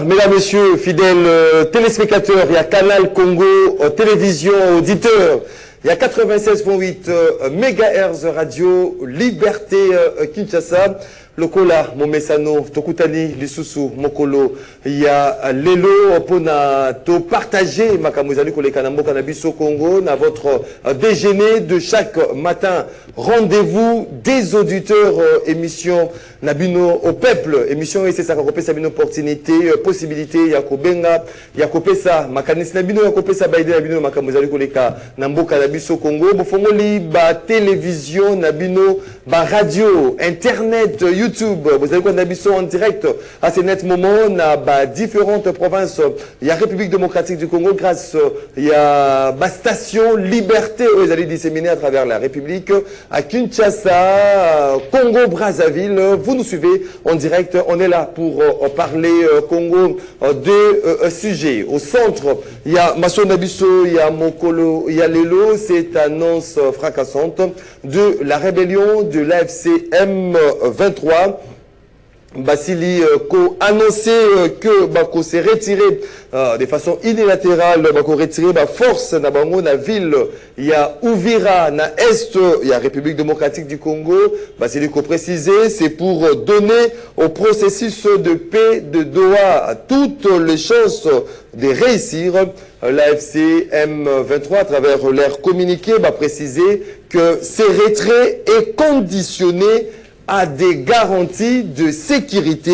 Mesdames, Messieurs, fidèles téléspectateurs, il y a Canal Congo, télévision, auditeurs, il y a 96.8 MHz radio, Liberté Kinshasa, Lokola, Momesano, Tokutani, Lisusu, Mokolo, il y a Lelo, Pona, to partager, Makamuzali, Kolekanambo, Kanabiso Congo, dans votre déjeuner de chaque matin. Rendez-vous des auditeurs, émission Nabino au peuple, émission et c'est ça, Yakopesa, une opportunité, possibilité, Yakobenga, Yakopesa, Makanis Nabino, Yakopesa, Baïde, Nabino, Makamuzali, Koleka, Nambo, Kanabiso Congo, Bofongoli, ba télévision, Nabino, ba radio, internet, YouTube, vous avez quoi Nabiso en direct à ce net moment, dans différentes provinces. Il y a République démocratique du Congo, grâce, il y a ma station Liberté, vous allez disséminer à travers la République, à Kinshasa, Congo, Brazzaville. Vous nous suivez en direct, on est là pour parler Congo de sujets. Au centre, il y a Masso Nabiso, il y a Mokolo, il y a Lelo, cette annonce fracassante de la rébellion de l'AFC M23. Basili a annoncé que Bako s'est retiré de façon unilatérale, Bako retiré la force dans la ville. Il y a Uvira, na Est, il y a République démocratique du Congo. Basili a précisé, c'est pour donner au processus de paix de Doha toutes les chances de réussir. L'AFC M23, à travers leur communiqué, va préciser que ces retraits est conditionné à des garanties de sécurité,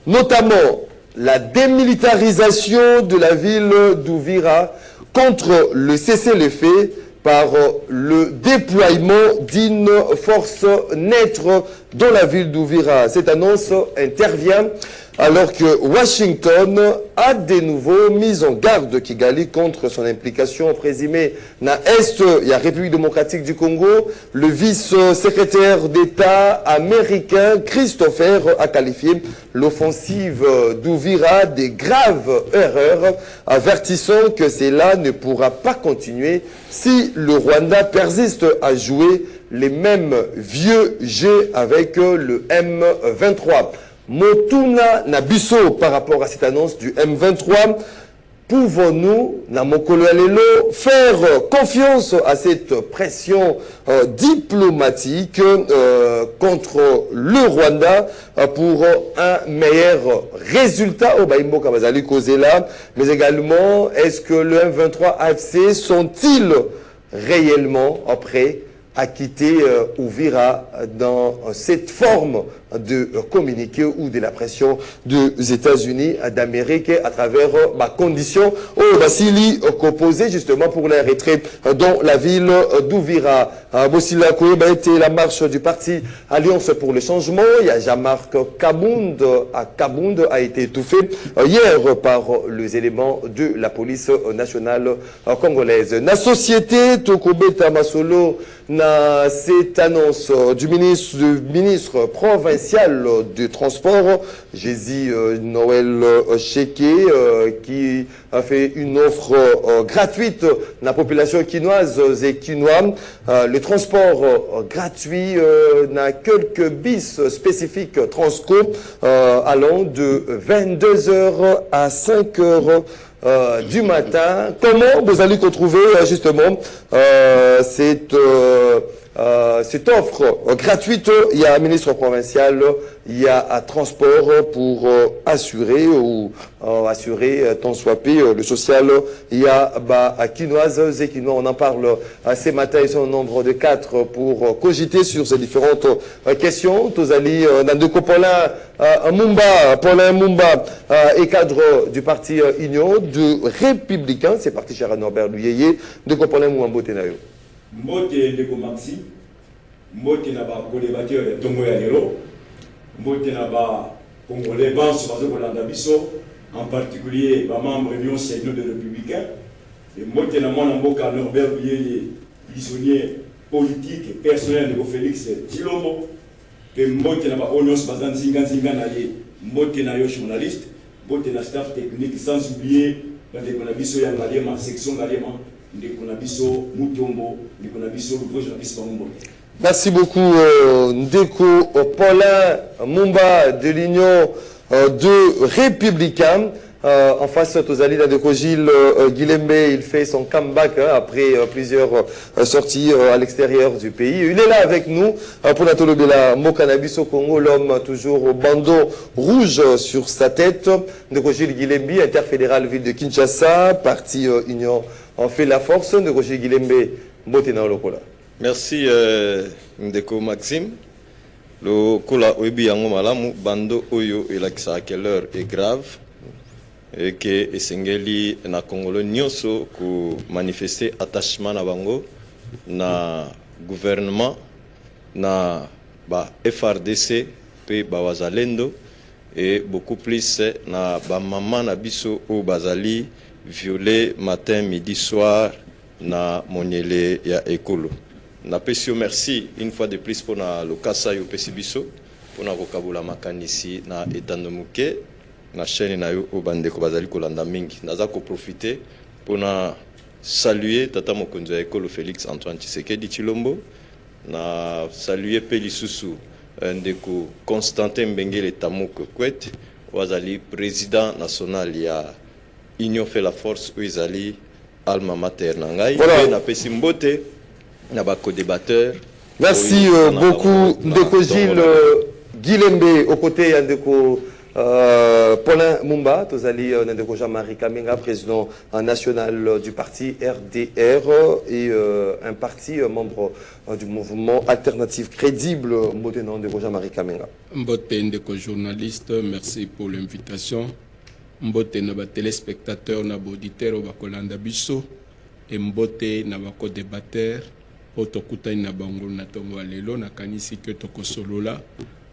notamment la démilitarisation de la ville d'Uvira contre le cessez-le-feu par le déploiement d'une force neutre dans la ville d'Uvira. Cette annonce intervient alors que Washington a de nouveau mis en garde Kigali contre son implication présumée dans l'Est. Il y a République démocratique du Congo. Le vice-secrétaire d'État américain Christopher a qualifié l'offensive d'Uvira de graves erreurs, avertissant que cela ne pourra pas continuer si le Rwanda persiste à jouer les mêmes vieux jeux avec le M23. Motuna Nabiso, par rapport à cette annonce du M23, pouvons-nous, Namokolo Alelo, faire confiance à cette pression diplomatique contre le Rwanda pour un meilleur résultat au Baïmbo Kabazali Kozela, mais également, est-ce que le M23 AFC sont-ils réellement prêts à quitter Uvira dans cette forme de communiqué ou de la pression des États-Unis d'Amérique à travers ma condition au Basili composé justement pour les retraits dans la ville d'Uvira. Bossila Koyeba était la marche du parti Alliance pour le changement. Il y a Jean-Marc Kabound a été étouffé hier par les éléments de la police nationale congolaise. La société Tokobeta Masolo na cette annonce du ministre provincial du transport, Jésus Noël Cheke, qui a fait une offre gratuite à la population quinoise et quinois. Le transport gratuit n'a quelques bis spécifiques Transco allant de 22h à 5h du matin. Comment vous allez retrouver justement cette offre gratuite? Il y a un ministre provincial, il y a un transport pour assurer ou assurer tant soit peu le social. Il y a à Quinoise et Quinois, on en parle ce matin, ils sont au nombre de 4 pour cogiter sur ces différentes questions. Tozali Nandeko Paulin Mumba est cadre du parti Union de Républicains, c'est parti cher Norbert Luyeye, de Paulin Mumba Tenayo. Mbote ndeko Maxi, mbote na ba kolébateur ya Tongo ya lelo, mbote na ba Congolais banso bazo kolanda biso, en particulier ba membre Union Sénat de Républicains, et mbote na mwana mboka Norbert Luyeye, prisonnier politique et personnel de Félix Tshilombo, et mbote na ba Onyos bazanzinga na ye, mbote na yo journaliste, mbote na staff technique, sans oublier ndeko na biso ya Ngaliema section Ngaliema. Merci beaucoup Ndeko Paulin Mumba de l'Union de Républicains. En face, Tozali Ndeko Gilles Guilembe, il fait son comeback après plusieurs sorties à l'extérieur du pays. Il est là avec nous pour Natolobela Mokanabis au Congo, l'homme toujours au bandeau rouge sur sa tête. Ndeko Gilles Guilembe, interfédéral ville de Kinshasa, parti Union en fait la force. Ndeko Gilles Guilembe, Mbotena Lokola. Merci Ndeko Maxime. Le Kola Oebi Yango Malamu, bando Oyo et l'accès à quelle heure est grave. Et que Esengeli na Congolo nyonso ku manifester attachement na bango na gouvernement na ba FRDC pe ba wazalendo et beaucoup plus na ba maman na biso o bazali violé matin midi soir na moniele ya ekolo. Na pesio merci une fois de plus pour na lokasa yo pesibiso pour na kokabula makanisi na etandomuke na chaîne na yo obandeko bazali kolanda mingi naza ko profiter pour na saluer tata mokonzi ya ekolo Félix Antoine Tshisekedi Tshilombo na saluer Pelisusu ndeko Constantin Mbengele Tamuko Kwet wazali président national ya Union fait la force oizali alma mater na ngai voilà. Na pesi mbote na ba co-débatteur. Merci beaucoup Ndeko Gilles Guilembe aux côtés de Ndeko Paulin Mumba, Tozali Ndeko Jean-Marie Kamenga, président national du parti RDR et un parti membre du mouvement alternatif crédible, Mbotenan Ndeko Jean-Marie Kamenga. Mbote Ndeko journaliste, merci pour l'invitation. Mbote Naba téléspectateur, Naba auditeur, Bakolanda Bisso, et Mbote Naba co-débatteur, Otokuta Nabango Natongo Alelo, Nakanisi Kyotoko Solola.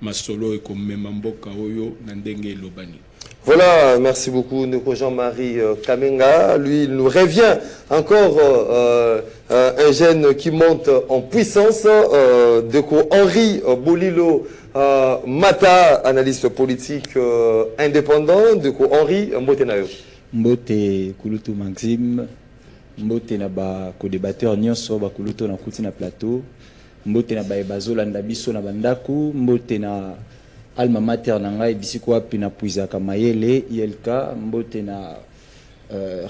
Masolo et comme Memamboka Oyo Nandenge Lobani. Voilà, merci beaucoup Ndeko Jean-Marie Kamenga. Lui, il nous revient encore un jeune qui monte en puissance. Ndeko Henri Bolilo Mata, analyste politique indépendant. Ndeko Henri Mbote Nayo. Mbote Kulutu Maxime. Mbote Naba co-débatteur Nyonso Bakulutu na kuti na plateau. Mbote na baebazola ndabiso na bandaku, mbote na alma mater na ngai bisiko api na puizaka mayele ILK, mbote na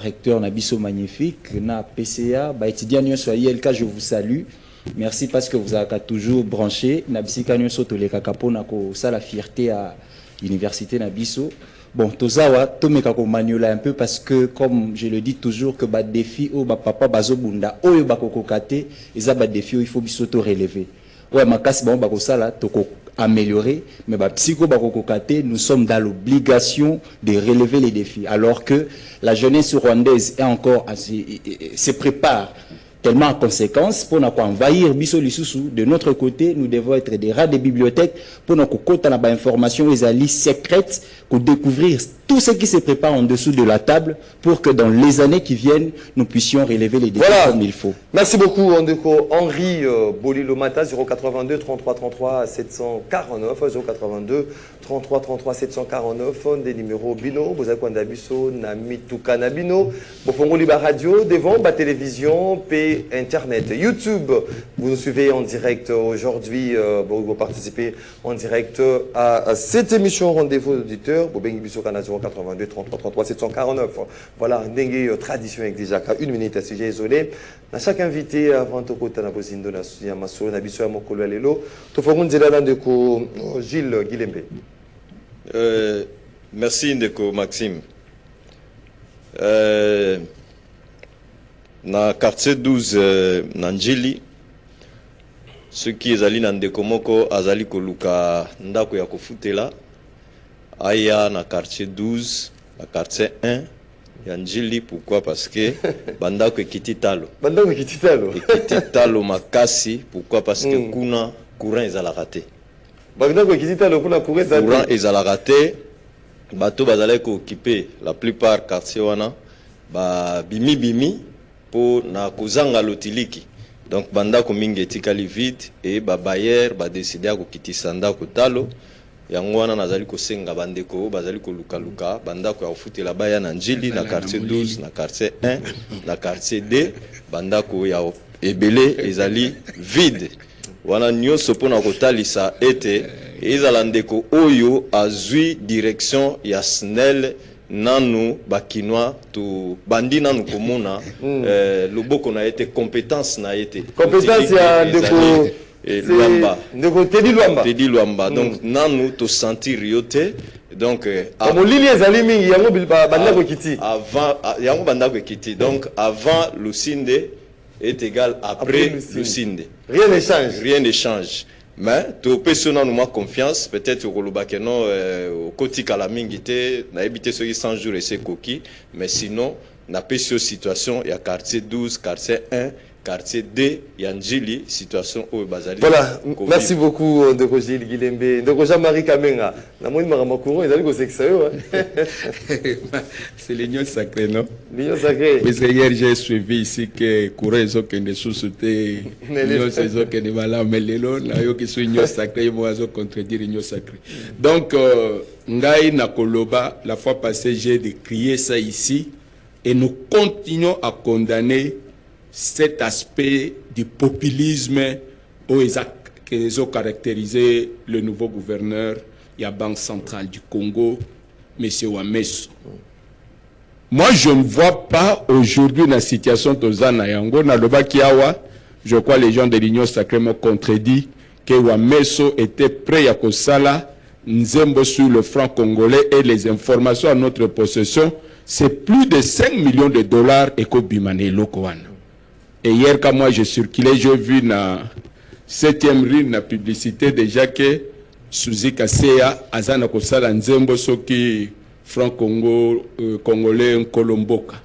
recteur na biso magnifique na PCA, ba étudiant nyonso à ILK, je vous salue. Merci parce que vous avez toujours branché na bisika nyonso toleka pona ko sala fierté à université na biso. Bon, tozawa, tomeka ko maniola un peu parce que, comme je le dis toujours, que bas défi ou bas papa bazo bunda, ou yo bako kokate, ils bas défi il faut bisoto relever. Ouais, ma casse bon bako sala, toko améliorer, mais bas psycho bako kokate, nous sommes dans l'obligation de relever les défis. Alors que la jeunesse rwandaise est encore, se prépare tellement en conséquence, pour nous envahir Bisso Lisusu, de notre côté, nous devons être des rats des bibliothèques, pour nous compter dans informations les secrètes, pour découvrir tout ce qui se prépare en dessous de la table, pour que dans les années qui viennent, nous puissions relever les défis comme il faut. Merci beaucoup, Ndeko Henri Bolilo Mata, 082 33 33 749, 082 33 33 749, des numéros Bino, Bozakwanda Bisso, Namituka Nabino, Bofongo Liba Radio, devant la télévision, P Internet, YouTube. Vous nous suivez en direct aujourd'hui, vous participez en direct à cette émission Rendez-vous d'auditeurs, Bobengi Bisso Kana 082 33 33 749. Voilà, une tradition avec déjà 1 minute à sujet isolé. À chaque invité, avant de côté, Nabozindo, Namasou, Nabisso, Mokolo Alelo, Tofogun Zelala Ndeko Gilles Guilembe. Merci Ndeko Maxime. Na quartier 12 Nanjili, ceux qui sont allés dans Ndeko Moko, azali koluka ndako ya kofutela. Aya na quartier 12, na quartier 1, Yanjili, pourquoi? Parce que bandako ekiti talo. Bandako ekiti talo. Ekiti talo makasi, pourquoi? Parce que kuna courant ezala raté. Bandako ekiti talo kuna courant ezala raté. Bato bazala ko occuper la plupart quartier wana ba bimi pour na kozanga lotiliki. Donc bandako mingi etikali vide et ba bayer ba décider ko kitisa ndako talo. Yango wana nazali kosenga bandeko bazali ko luka bandako ya ofutela baya na Njili na quartier 12 na quartier 1 na quartier 2 bandako ya ebele ezali vide wana nyonso pona kotalisa ete ezala ndeko oyo azwi direction ya SNEL nanu bakinois to bandi nanu komona loboko na été compétence na été compétence ya ndeko Luamba ndeko Teddy Luamba donc nanu to sentir yote donc comme lili ezali mingi yango banda ko kiti avant yango banda ko kiti donc avant Lusinde est égal après Lusinde. Rien n'échange. Mais tu peux se donner confiance, peut-être au Lubakeno, au Koti Kalamingite, n'a habité sur 100 jours et c'est coquille, mais sinon, n'a pas sur situation, il y a quartier 12, quartier 1, quartier 2, il y a Njili, situation au Bazali. Voilà, merci beaucoup Ndeko Gilles Guilembe, Ndeko Jean-Marie Kamenga. Na moi Maramakuro, ils allaient go sexo. C'est l'union sacrée, non? L'union sacrée. Mais hier j'ai suivi ici que Kouré ont des sous-soutés, l'union saison que voilà, mais les lots, là, qui sont union sacrée, moi je contredire l'union sacrée. Donc, Ngai Nakoloba, la fois passée, j'ai décrié ça ici, et nous continuons à condamner cet aspect du populisme qui ont caractérisé le nouveau gouverneur de la Banque centrale du Congo, M. Wameso. Moi, je ne vois pas aujourd'hui la situation de Zana Yango, je crois que les gens de l'Union sacrée m'ont contredit que Wameso était prêt à Kosala, Nzembo sur le franc congolais et les informations à notre possession, c'est plus de 5 millions de dollars et Kobimane Lokoana. Et hier, quand moi je circulais, j'ai vu dans 7e rue la publicité déjà que Suzy Kasea, Azana Kosala Nzembo, Soki, franc congolais, Nkolomboka.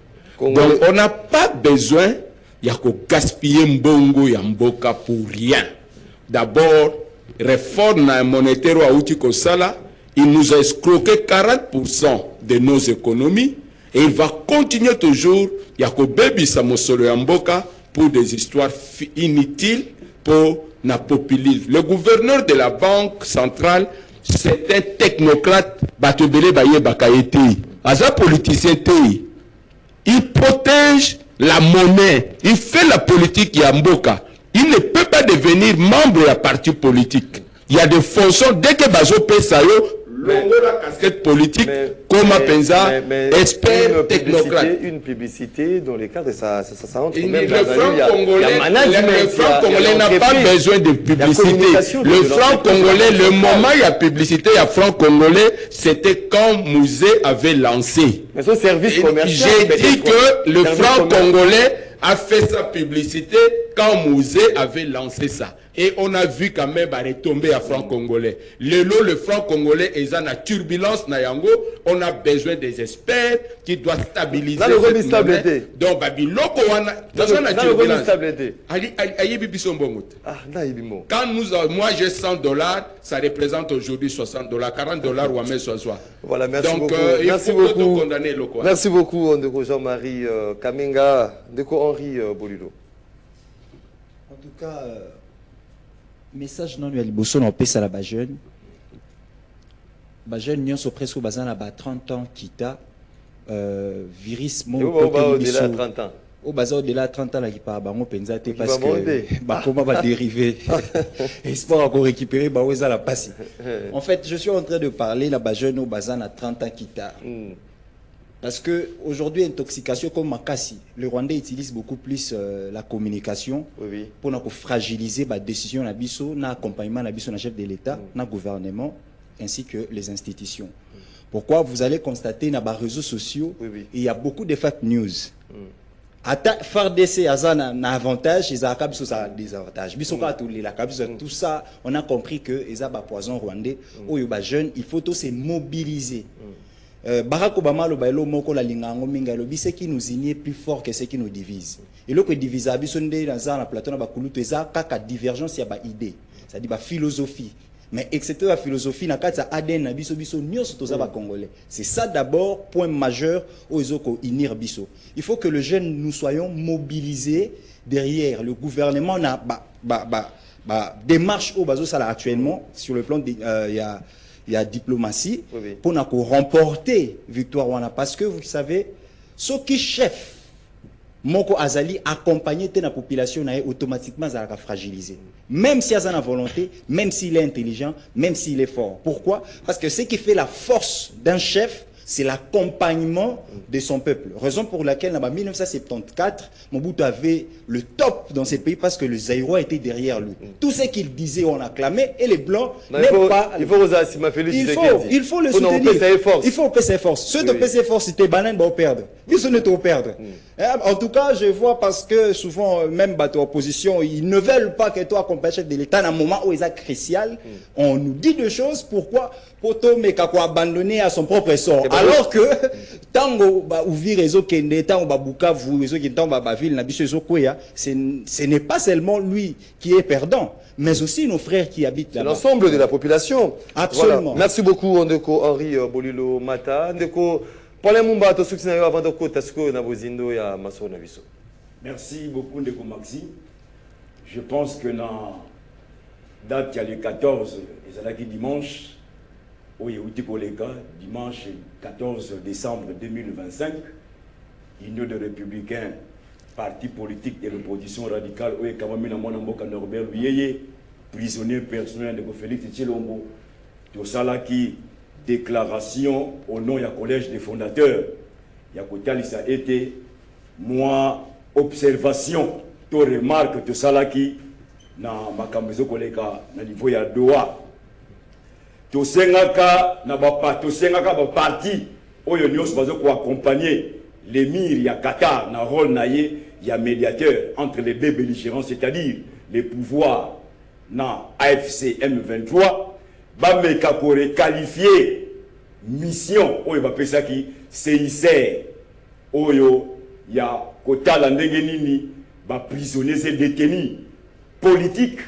Donc on n'a pas besoin de gaspiller Mbongo et Mboka pour rien. D'abord, réforme monétaire à Outi Kosala, il nous a escroqué 40% de nos économies et il va continuer toujours, Yakobebi Samosolo Yamboka, pour des histoires inutiles pour la populisme. Le gouverneur de la Banque centrale, c'est un technocrate, Batobele Baye Bakaete. Aza politicien, il protège la monnaie, il fait la politique Yamboka. Il ne peut pas devenir membre de la parti politique. Il y a des fonctions, dès que Bazo Pesayo, la casquette politique, comme Penza, expert, technocrate. Une publicité dans les cadres, ça rentre même le franc congolais n'a pas besoin de publicité. Le franc congolais, le moment il y a publicité, il y a franc congolais, c'était quand Mouzé avait lancé. Mais son service commercial. J'ai dit que le franc congolais a fait sa publicité quand Mouzé avait lancé ça. Et on a vu quand même retomber à franc congolais. Le franc congolais est en turbulence, on a besoin des experts qui doivent stabiliser cette monnaie. Donc, quand moi j'ai $100, ça représente aujourd'hui $60, $40 ou à mes soir. Voilà, merci donc, beaucoup. Merci beaucoup. Condamner le quoi. Merci beaucoup, Ndeko Jean-Marie Kamenga, Ndeko Henri Bolilo. En tout cas, message non lui liboso na pesa la ba jeune nyonso presque bazana ba 30 ans kita virus mon au-delà de 30 ans au baza au-delà de 30 ans là qui par bango penza te parce que ba comment va dériver espoir encore récupérer ba weza la passe. En fait, je suis en train de parler la ba jeune au bazana 30 ans kita. Parce que aujourd'hui, intoxication comme Makassi, le Rwandais utilise beaucoup plus la communication pour fragiliser la décision de Nabiso, l'accompagnement de Nabiso, chef de l'État, le gouvernement, ainsi que les institutions. Pourquoi vous allez constater dans les réseaux sociaux, il y a beaucoup de fake news. FARDC a un avantage, ils ont un désavantage. Tout ça, on a compris que ils ont un poison rwandais. Il faut tous se mobiliser. Barack Obama le bailo moko la lingango minga lobi ce qui nous unit plus fort que ce qui nous divise. Et le que divise abisonde dans la plateau na bakulutu eza kaka divergence ya ba idée, ça dit ba philosophie. Mais excepté la philosophie na kati za ADN na biso nyonso toza ba congolais. C'est ça d'abord point majeur au ezoko unir biso. Il faut que le jeune nous soyons mobilisés derrière le gouvernement na démarche au bazo sala actuellement sur le plan il y a diplomatie pour remporter victoire wana parce que vous savez ce qui chef moko azali accompagné de la population na automatiquement ça fragilisé. Même si il a la volonté, même s'il est intelligent, même s'il est fort. Pourquoi? Parce que ce qui fait la force d'un chef, c'est l'accompagnement de son peuple. Raison pour laquelle, en 1974, Mobutu avait le top dans ces pays parce que le Zaïrois était derrière lui. Tout ce qu'il disait, on acclamait, et les Blancs n'aiment pas. Il faut le soutenir. Il faut payer ses forces. Ceux de payer ses forces, c'était banane, vont perdre. Ils sont au perdre. En tout cas, je vois parce que souvent, même bateau opposition, ils ne veulent pas que toi, comme chef de l'État, dans un moment où il est crucial, on nous dit deux choses. Pourquoi? Pour Tomé Kako abandonné à son propre sort. Alors que, tant qu'on ouvrir réseau Kende, tant qu'on Bukavu, réseau Kende, tant qu'on ville, ce n'est pas seulement lui qui est perdant, mais aussi nos frères qui habitent là-bas. L'ensemble de la population. Absolument. Voilà. Merci beaucoup, Ndeko Henri Bolilo Mata. Ndeko, Paulin Mumba, tu soutiens avant de côté, est-ce que Nabozindo et Masso Naviso? Merci beaucoup, Ndeko Maxi. Je pense que dans la date, il y a le 14, et c'est là qui dimanche. Oui, dimanche 14 décembre 2025, Union des Républicains, parti politique de l'opposition radicale, oui, Kamamina Monamboka Norbert Luyeye, prisonnier personnel de Félix Tchilombo, tout ça là qui déclaration au nom du collège des fondateurs, Yakotali ça a été, moi, observation, tout remarque, tout ça là qui, dans ma camiso collègue, dans le niveau de Doha, tosengaka na parti oyo nyos bazo ko accompagner l'émir ya Qatar na rôle naie ya médiateur entre les deux belligérants, c'est-à-dire les pouvoirs na AFC M23 ba meka ko requalifier mission oyo ba pesa ki CICR oyo ya kotala ndenge nini ba prisonniers et détenus politiques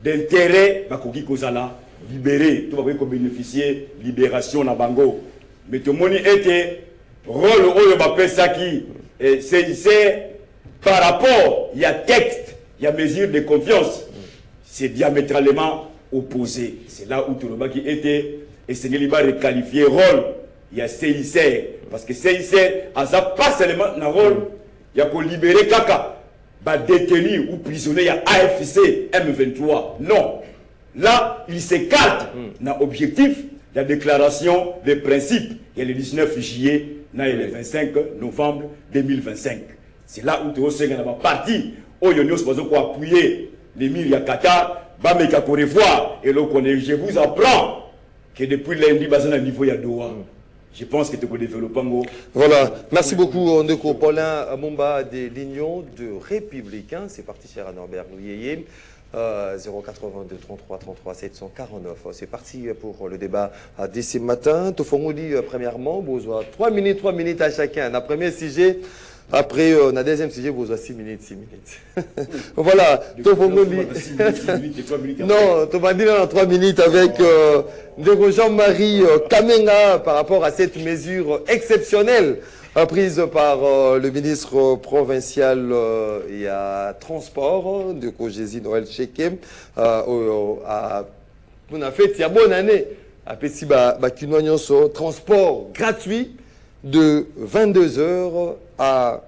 d'intérêt ba koki kozala libéré, tout va bénéficier libération na bango. Mais tout le monde était rôle où il appelle ça qui c'est par rapport, il y a texte, il y a mesure de confiance, c'est diamétralement opposé. C'est là où tout le monde qui était et c'est qu'il va requalifier rôle, il y a CICR parce que CICR a ça pas seulement un rôle, il y a pour libérer Kaka, bah détenu ou prisonnier, il y a AFC M23. Non. Là, il s'écarte dans l'objectif de la déclaration des principes. Il y a le 19 juillet, et le 25 novembre 2025. C'est là où tu as parti, où il y a appuyer l'émir de Qatar, pour revoir. Et là, je vous apprends que depuis lundi, il y a un niveau de Doha. Je pense que tu peux développer. Voilà, merci beaucoup, Ndeko Paulin Mumba de l'Union de Républicains. C'est parti, cher Norbert Louyeye. 082 33 33 749. C'est parti pour le débat d'ici matin. Tofongoli, premièrement, besoin 3 minutes à chacun. La premier sujet, après, la deuxième sujet, besoin 6 minutes. Voilà, Tofongoli. Non, Tofongoli dans 3 minutes avec Jean-Marie Kamenga par rapport à cette mesure exceptionnelle prise par le ministre provincial et à transport de Kogési Noël Chekem on a fait il y a bonne année à Pessi transport gratuit de 22h à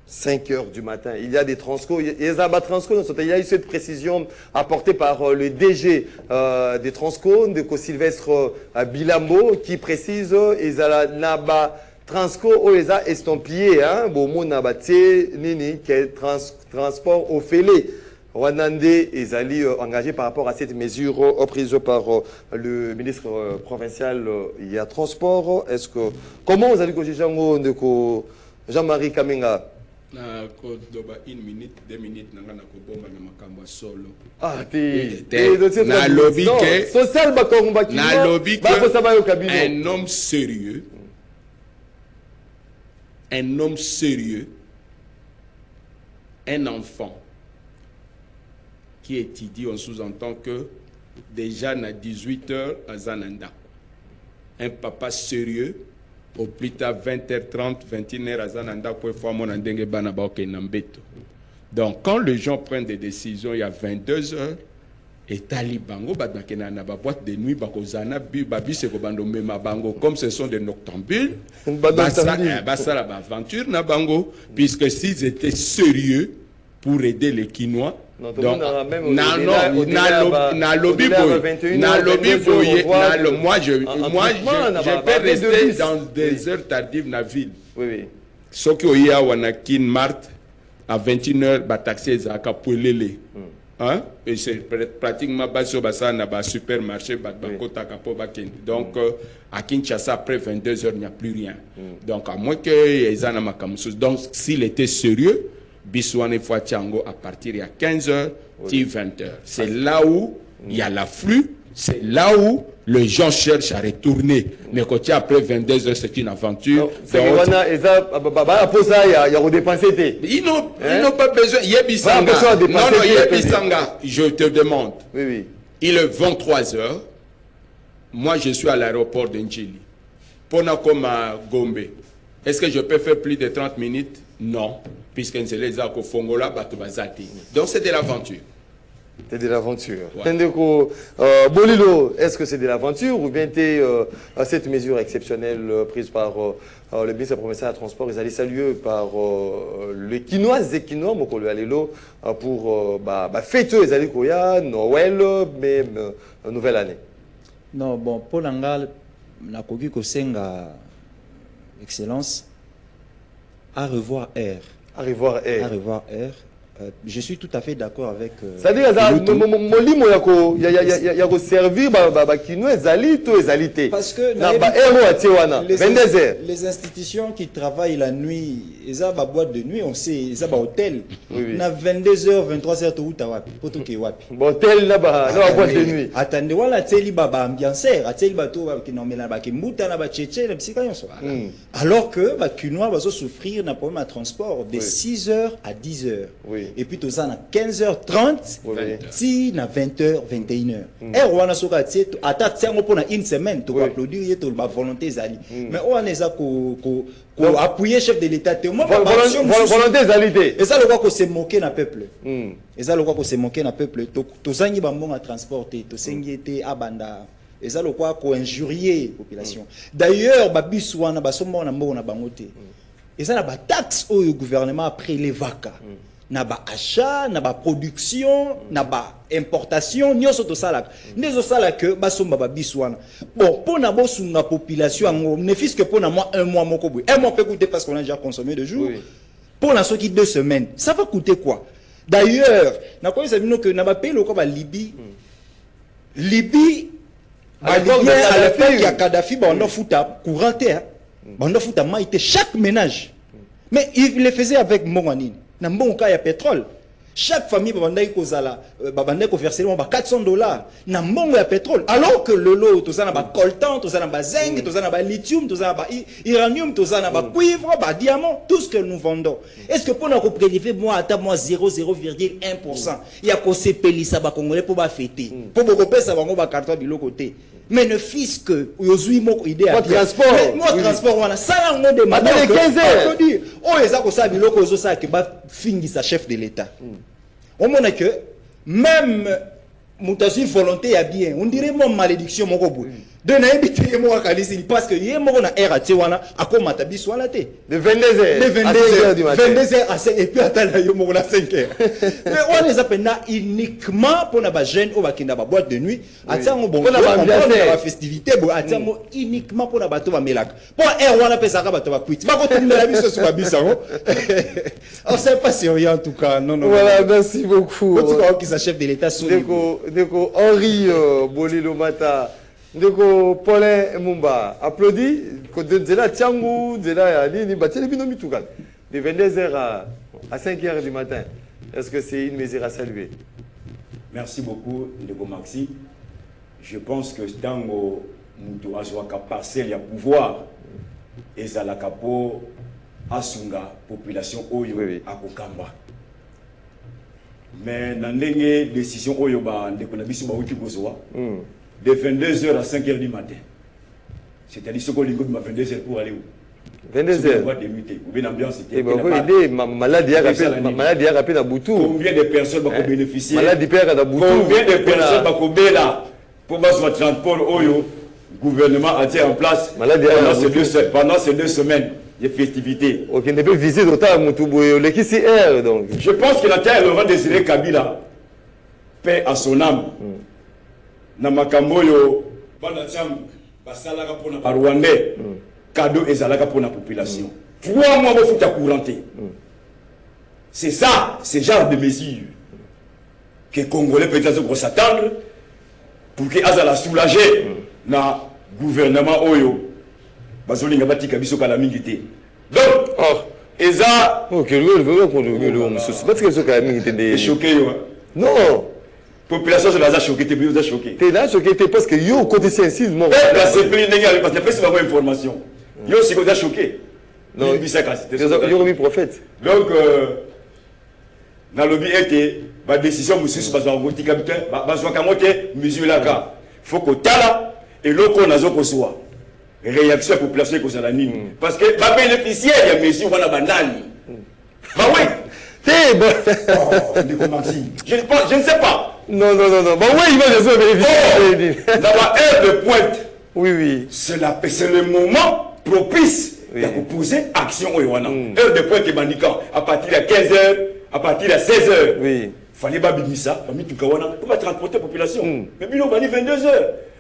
5h du matin. Il y a des transco, il y a eu cette précision apportée par le DG des transco de Sylvestre Bilambo qui précise Naba Transco OESA estampillé, hein, bon, nini, transport au fêlé. Rwandais est allé engagé par rapport à cette mesure prise par le ministre provincial il y a transport. Est-ce que, comment vous allez de Jean-Marie Kamenga? Na kodoba 1 minute, 2 minutes, nanga na kobomba na makambo solo. Ah, na lobby que social bakomba ki na lobby que un homme sérieux, un enfant qui étudie, on sous-entend que déjà à 18h à Zananda. Un papa sérieux, au plus tard 20h30, 21h à Zananda pour faire mon andenge banabaoke nambeto. Donc quand les gens prennent des décisions, il y a 22h etali bango bakena na ba boîte de nuit bakozana babise ko bando mema bango comme ce sont des noctambules basala ba aventure na bango puisque s'ils étaient sérieux pour aider les Quinois. Donc, moi je peux rester dans des heures tardives dans la ville. Oui. Ce qui est à Wanakin Mart à 21h, bah taxi à Kapouelele. Hein? Et c'est pratiquement bas sur un supermarché, donc à Kinshasa après 22h il n'y a plus rien. Donc à moins que les gens donc s'il était sérieux, Bissouane Fouatiango à partir de 15h, 20h. C'est là où il y a l'afflux, c'est là où les gens cherchent à retourner. Mais quand tu après 22h, c'est une aventure. Ils n'ont pas besoin. Yébissanga. Non, Yébissanga, je te demande. Oui. Il est 23h. Moi, je suis à l'aéroport de Ndjili. Ponakoma Gombe. Est-ce que je peux faire plus de 30 minutes? Non. Puisque c'est les arcs Fongola, donc c'est de l'aventure. C'est de l'aventure. Ouais. Bolilo, est-ce que c'est de l'aventure ou bien cette mesure exceptionnelle prise par le ministre provincial de la Transport, ils allaient saluer par les Quinois et Quinois, Mokolo Alelo, pour fêter les Alikoya, Noël, même nouvelle année? Non, bon, pour l'angal, la Kogi Kosenga, Excellence, à revoir R. À revoir R. À revoir R. Je suis tout à fait d'accord avec. C'est-à-dire, il y a servir parce que les institutions qui travaillent la nuit, ils ont une boîte de nuit, on sait, ils ont un hôtel. Na 22h, 23h, tout wapi. Hôtel là-bas, boîte de nuit. Attendez, voilà, teli baba ambianceur, teli bato qui n'ont pas qui mouta na ba tchétché, la psychologie. Alors que ba Quinois va souffrir d'un problème de transport de 6h à 10h. Et puis tout ça à 15h30, si na 20h, 21h. Et on a soka tse attendre pour une semaine, tu vas applaudir tu vas volonté zali. Mais on a ça ko appuyer chef de l'État. Volonté zali. Et ça le quoi que se moquer na peuple. Et ça le quoi que se moquer na peuple. To zangi ba mbonga transporter, to sengi été abanda. Et ça le quoi ko injurier population. D'ailleurs ba biswana ba somba na mbonga na bangote. Et ça la ba taxe au gouvernement après les vacances. Na ba achat, na ba production, na ba importation, nyoso to sala. Nezo sala que ba somba ba biswana. Bon, pour na bo sunga population ne fils que pour na moi un mois moko boui. Un mois peut coûter parce qu'on a déjà consommé de jours. Pour na soki 2 semaines, ça va coûter quoi? D'ailleurs, na quoi ça veut dire que na ba pays le quoi ba Libye. Libye à l'époque il y a Kadhafi ba on fouta courant terre. Ba on fouta maïté chaque ménage. Mais il le faisait avec Monganine. Dans bon cas, il y a pétrole. Chaque famille va verser $400. Dans bon il y a pétrole. Alors que le lot, tout ça n'a pas coltan, tout ça n'a pas zinc, tout ça n'a pas lithium, tout ça n'a pas uranium, tout ça n'a pas cuivre, pas diamant, tout ce que nous vendons. Est-ce que pour nous prélever moi à 0,1%, il y a qu'on s'est payé ça va congolais pour fêter. Pour beaucoup ça va on va carton de l'autre côté. Mais ne fils que aujourd'hui mon idée à transport. Moi transport on a ça là on demande que 15 heures. Oh les a ko ça biloko zo ça que ba fingi sa chef de l'État. On montre que même mutation volonté a bien on dirait mon malédiction mon robot de na invité moi kalisi parce que yé mo na RT wana akomata biso wana te de 22h du matin 22h à 5 et puis attends yo mo na 5h mais on les appelle uniquement pour na ba jeune au bakenda ba boîte de nuit attends bon pour la festivité bon attends uniquement pour na bato ba melaka pour wana pesa ka bato ba kwiti ba ko tumela biso sur ba biso on sait pas sérieux en tout cas non voilà merci beaucoup en tout cas qui sa chef de l'État sous Ndeko Henri Bolilo Mata Ndeko Paulin Mumba applaudi de la Tiangou de la Nini Batele Binomi Tougal de 22h à 5h du matin. Est-ce que c'est une mesure à saluer? Merci beaucoup Ndeko Maxi. Je pense que Tango Moutou Azouaka parcelle il y a pouvoir et Zalakapo Asunga population Oyo à Kokamba. Mais dans les décisions Oyoba, de 22h à 5h du matin. C'est-à-dire ce qu'on dit 22h pour aller où? 22h. Ou bien l'ambiance était. Et maladie a rappelé à Boutou. Combien de personnes vont bénéficier? Maladie père à Boutou. Combien de personnes vont bénéficier là pour que transport Oyo, gouvernement a mis en place pendant ces 2 semaines de festivités. Ok, ne peut viser d'autant Moutouboyo, le qui c'est R donc. Je pense que la terre Laurent Désiré Kabila, paix à son âme. Namakamboyo, Banatiam, Basalaka pour la Rwandais, cadeau et Zalaka pour la population. 3 mois, il faut couranter. C'est ça, ce genre de mesures que les Congolais peuvent s'attendre pour qu'ils aient soulager le gouvernement Oyo. Donc, et ça. Ok, c'est choqué. Non. Population, c'est choqué, tu es choqué. Tu es là choqué parce que yo, côté sensible, mon. C'est plus négatif parce que après, c'est pas information. Yo, c'est déjà choqué. Non, il y a prophète. Donc, dans le but était, la décision, monsieur, c'est pas un vote capitaine, mesure là, il faut que tu là, et l'autre, on a besoin soit. Réaction à la population que ça l'anime. Parce que, va bénéficier, il y a mesure, on a banani. Bah oui! Je ne sais pas. Non. Bah oui, il va les bénéficier. Dans la heure de pointe, oui. C'est le moment propice pour poser action au Yohana. Heure de pointe et bandican, à partir de 15h, à partir de 16h. Oui. Fallait pas bimisa, pour pas transporter la population. Mais puis on va dire 22h.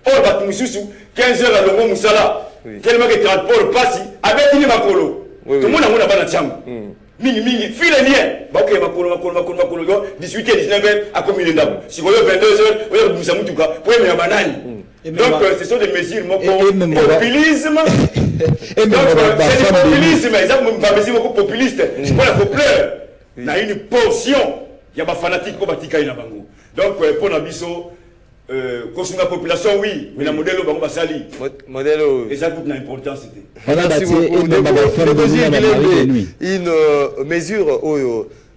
On va tout 15h à l'homme Moussala. Tellement que le transport passe, avec une makolo. Tout le monde a un bon chambre. Mingi, file lien. Ok, makolo, 18h, 19h, à combien de temps? Si vous avez 22h, vous avez Moussa Moutouka, pour aimer un banane. Donc, ce sont des mesures populisme. C'est du populisme, des mesures populistes. C'est pas la populaire. Il y a une portion, il y a des fanatiques qui ont bango. Donc, pour Nabiso, quand la population, oui, mais le modèle, on va salir. Et ça coûte l'importance. Une mesure,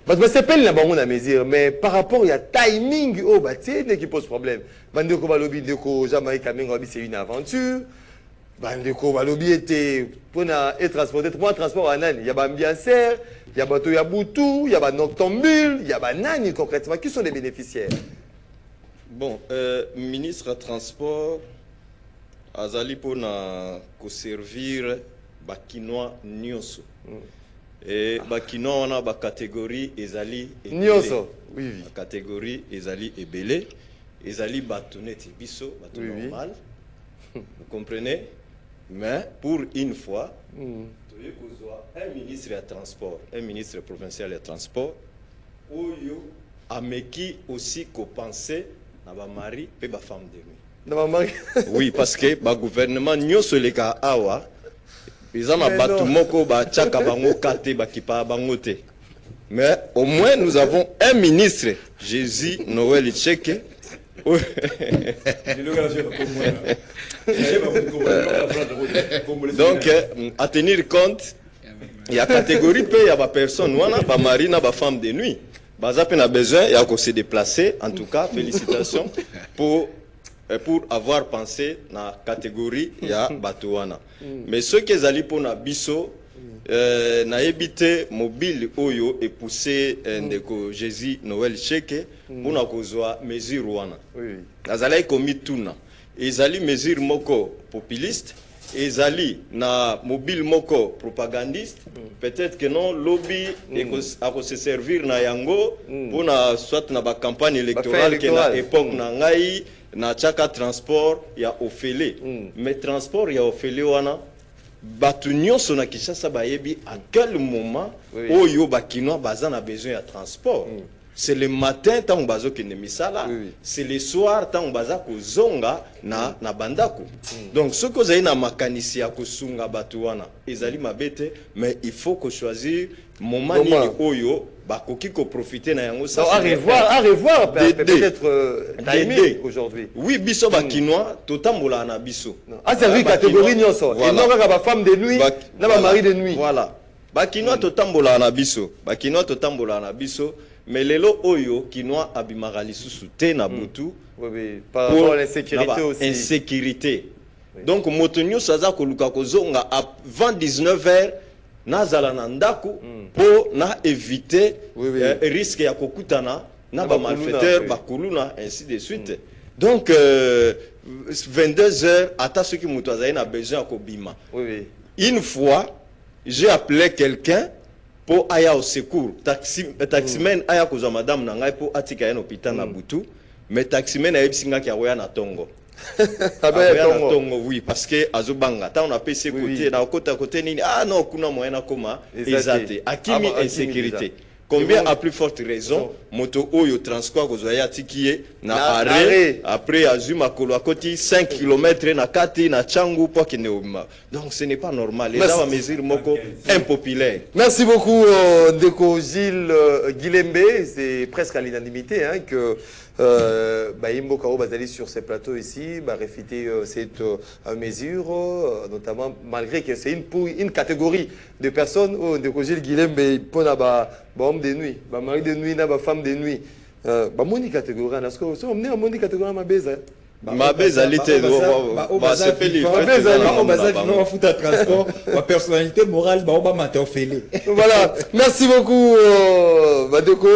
parce que c'est pas la mesure, mais par rapport au timing, c'est qui pose problème. Bandeko Balobi, Ndeko Jamaïque, c'est une aventure. Bandeko Balobi était pour être transporté, pour un transport en Anne. Il y a Bambiancer, il y a Bateau Yaboutou, il y a Noctambule, il y a Nani concrètement. Qui sont les bénéficiaires? Bon, ministre transport, Azali pour servir Bakinois Nyonso. Et Bakinois, on a la catégorie Ezali et Nyonso, oui. La catégorie Ezali et Belé. Ezali Batounet et Bisso, Batou normal. Vous comprenez? Mais pour une fois, tu as un ministre de transport, un ministre provincial de transport, où a qui aussi qu'on pensait na ba mari et ba femme de nuit. Na ba mari. Oui, parce que ba gouvernement nyonso le ka awa ils ont battu moko ba tchaka bango kate ba kipa bango te. Mais au moins nous avons un ministre, Jésus Noël Tcheke. Donc à tenir compte, il y a catégorie P, il y a ba personne, wana ba mari na ba femme de nuit. Bazap a besoin et se déplacer. En tout cas, félicitations pour avoir pensé dans la catégorie ya Batouana. Mais ce qui est allé pour Nabiso, n'a évité mobile Oyo et poussé ndeko Jésus Noël Cheke pour na kozwa mesure wana. Azala commis tuna. Ezali mesure moko populiste. Ezali na mobile moko propagandiste. Peut-être que non lobby a se servir na yango pour na soit na ba campagne électorale que na époque na ngai na chaka transport ya ofele. Mais transport ya ofele wana batu nyonso na Kinshasa bayebi à quel moment oyo bakinois baza na besoin ya transport. C'est le matin tant on bazo kende misala, c'est le soir tant on baza kozonga na bandako. Donc ce que vous avez na makanisi ya kosunga batu wana ezali mabete, mais il faut que choisir moment ni oyo bakoki ko profiter na yango ça. À revoir peut-être timing aujourd'hui. Oui, biso bakinois totambola na biso. Ah c'est une catégorie nyonso. Et non ka ba femme de nuit, na ba mari de nuit. Voilà. Bakinois totambola na biso. Bakinois totambola na biso. Mais lelo oyo kinois abimara lisusu te na butu par rapport à l'insécurité aussi. Insécurité. Donc motonyo saza koluka kozonga avant 19h nazala na ndako pour na éviter risque ya kokutana na ba malfaiteur bakuluna ainsi de suite. Donc 22h ata ceux qui moto azali na besoin kobima. Une fois j'ai appelé quelqu'un pour aller au secours. Taximen aya kozwa madame na ngai pour atika en hôpital na Butu, mais taximen ayebsinga ki akoya na Tongo. Tongo, oui, parce que azobanga ta on a PC côté na côté nini ah non kuna moyen koma ezate akimi insécurité. Combien à plus forte raison moto oyo transport kozwaya tikié na arrêt après azuma kolo akoti 5 km na kati na changu pour que neuma. Donc ce n'est pas normal et là va mesure moko impopulaire. Merci beaucoup Ndeko Gilles Guilembe, c'est presque à l'unanimité hein, que Imbo Kao Bazali sur ces plateaux ici réfuter cette mesure, notamment malgré que c'est une catégorie de personnes Ndeko Gilles Guilembe pour homme de nuit, mari de nuit, femme de nuit. Moni catégorie, est-ce que vous avez une catégorie ma baise? Ma basalité, c'est fait transport, ma personnalité morale, voilà, merci beaucoup. Badeko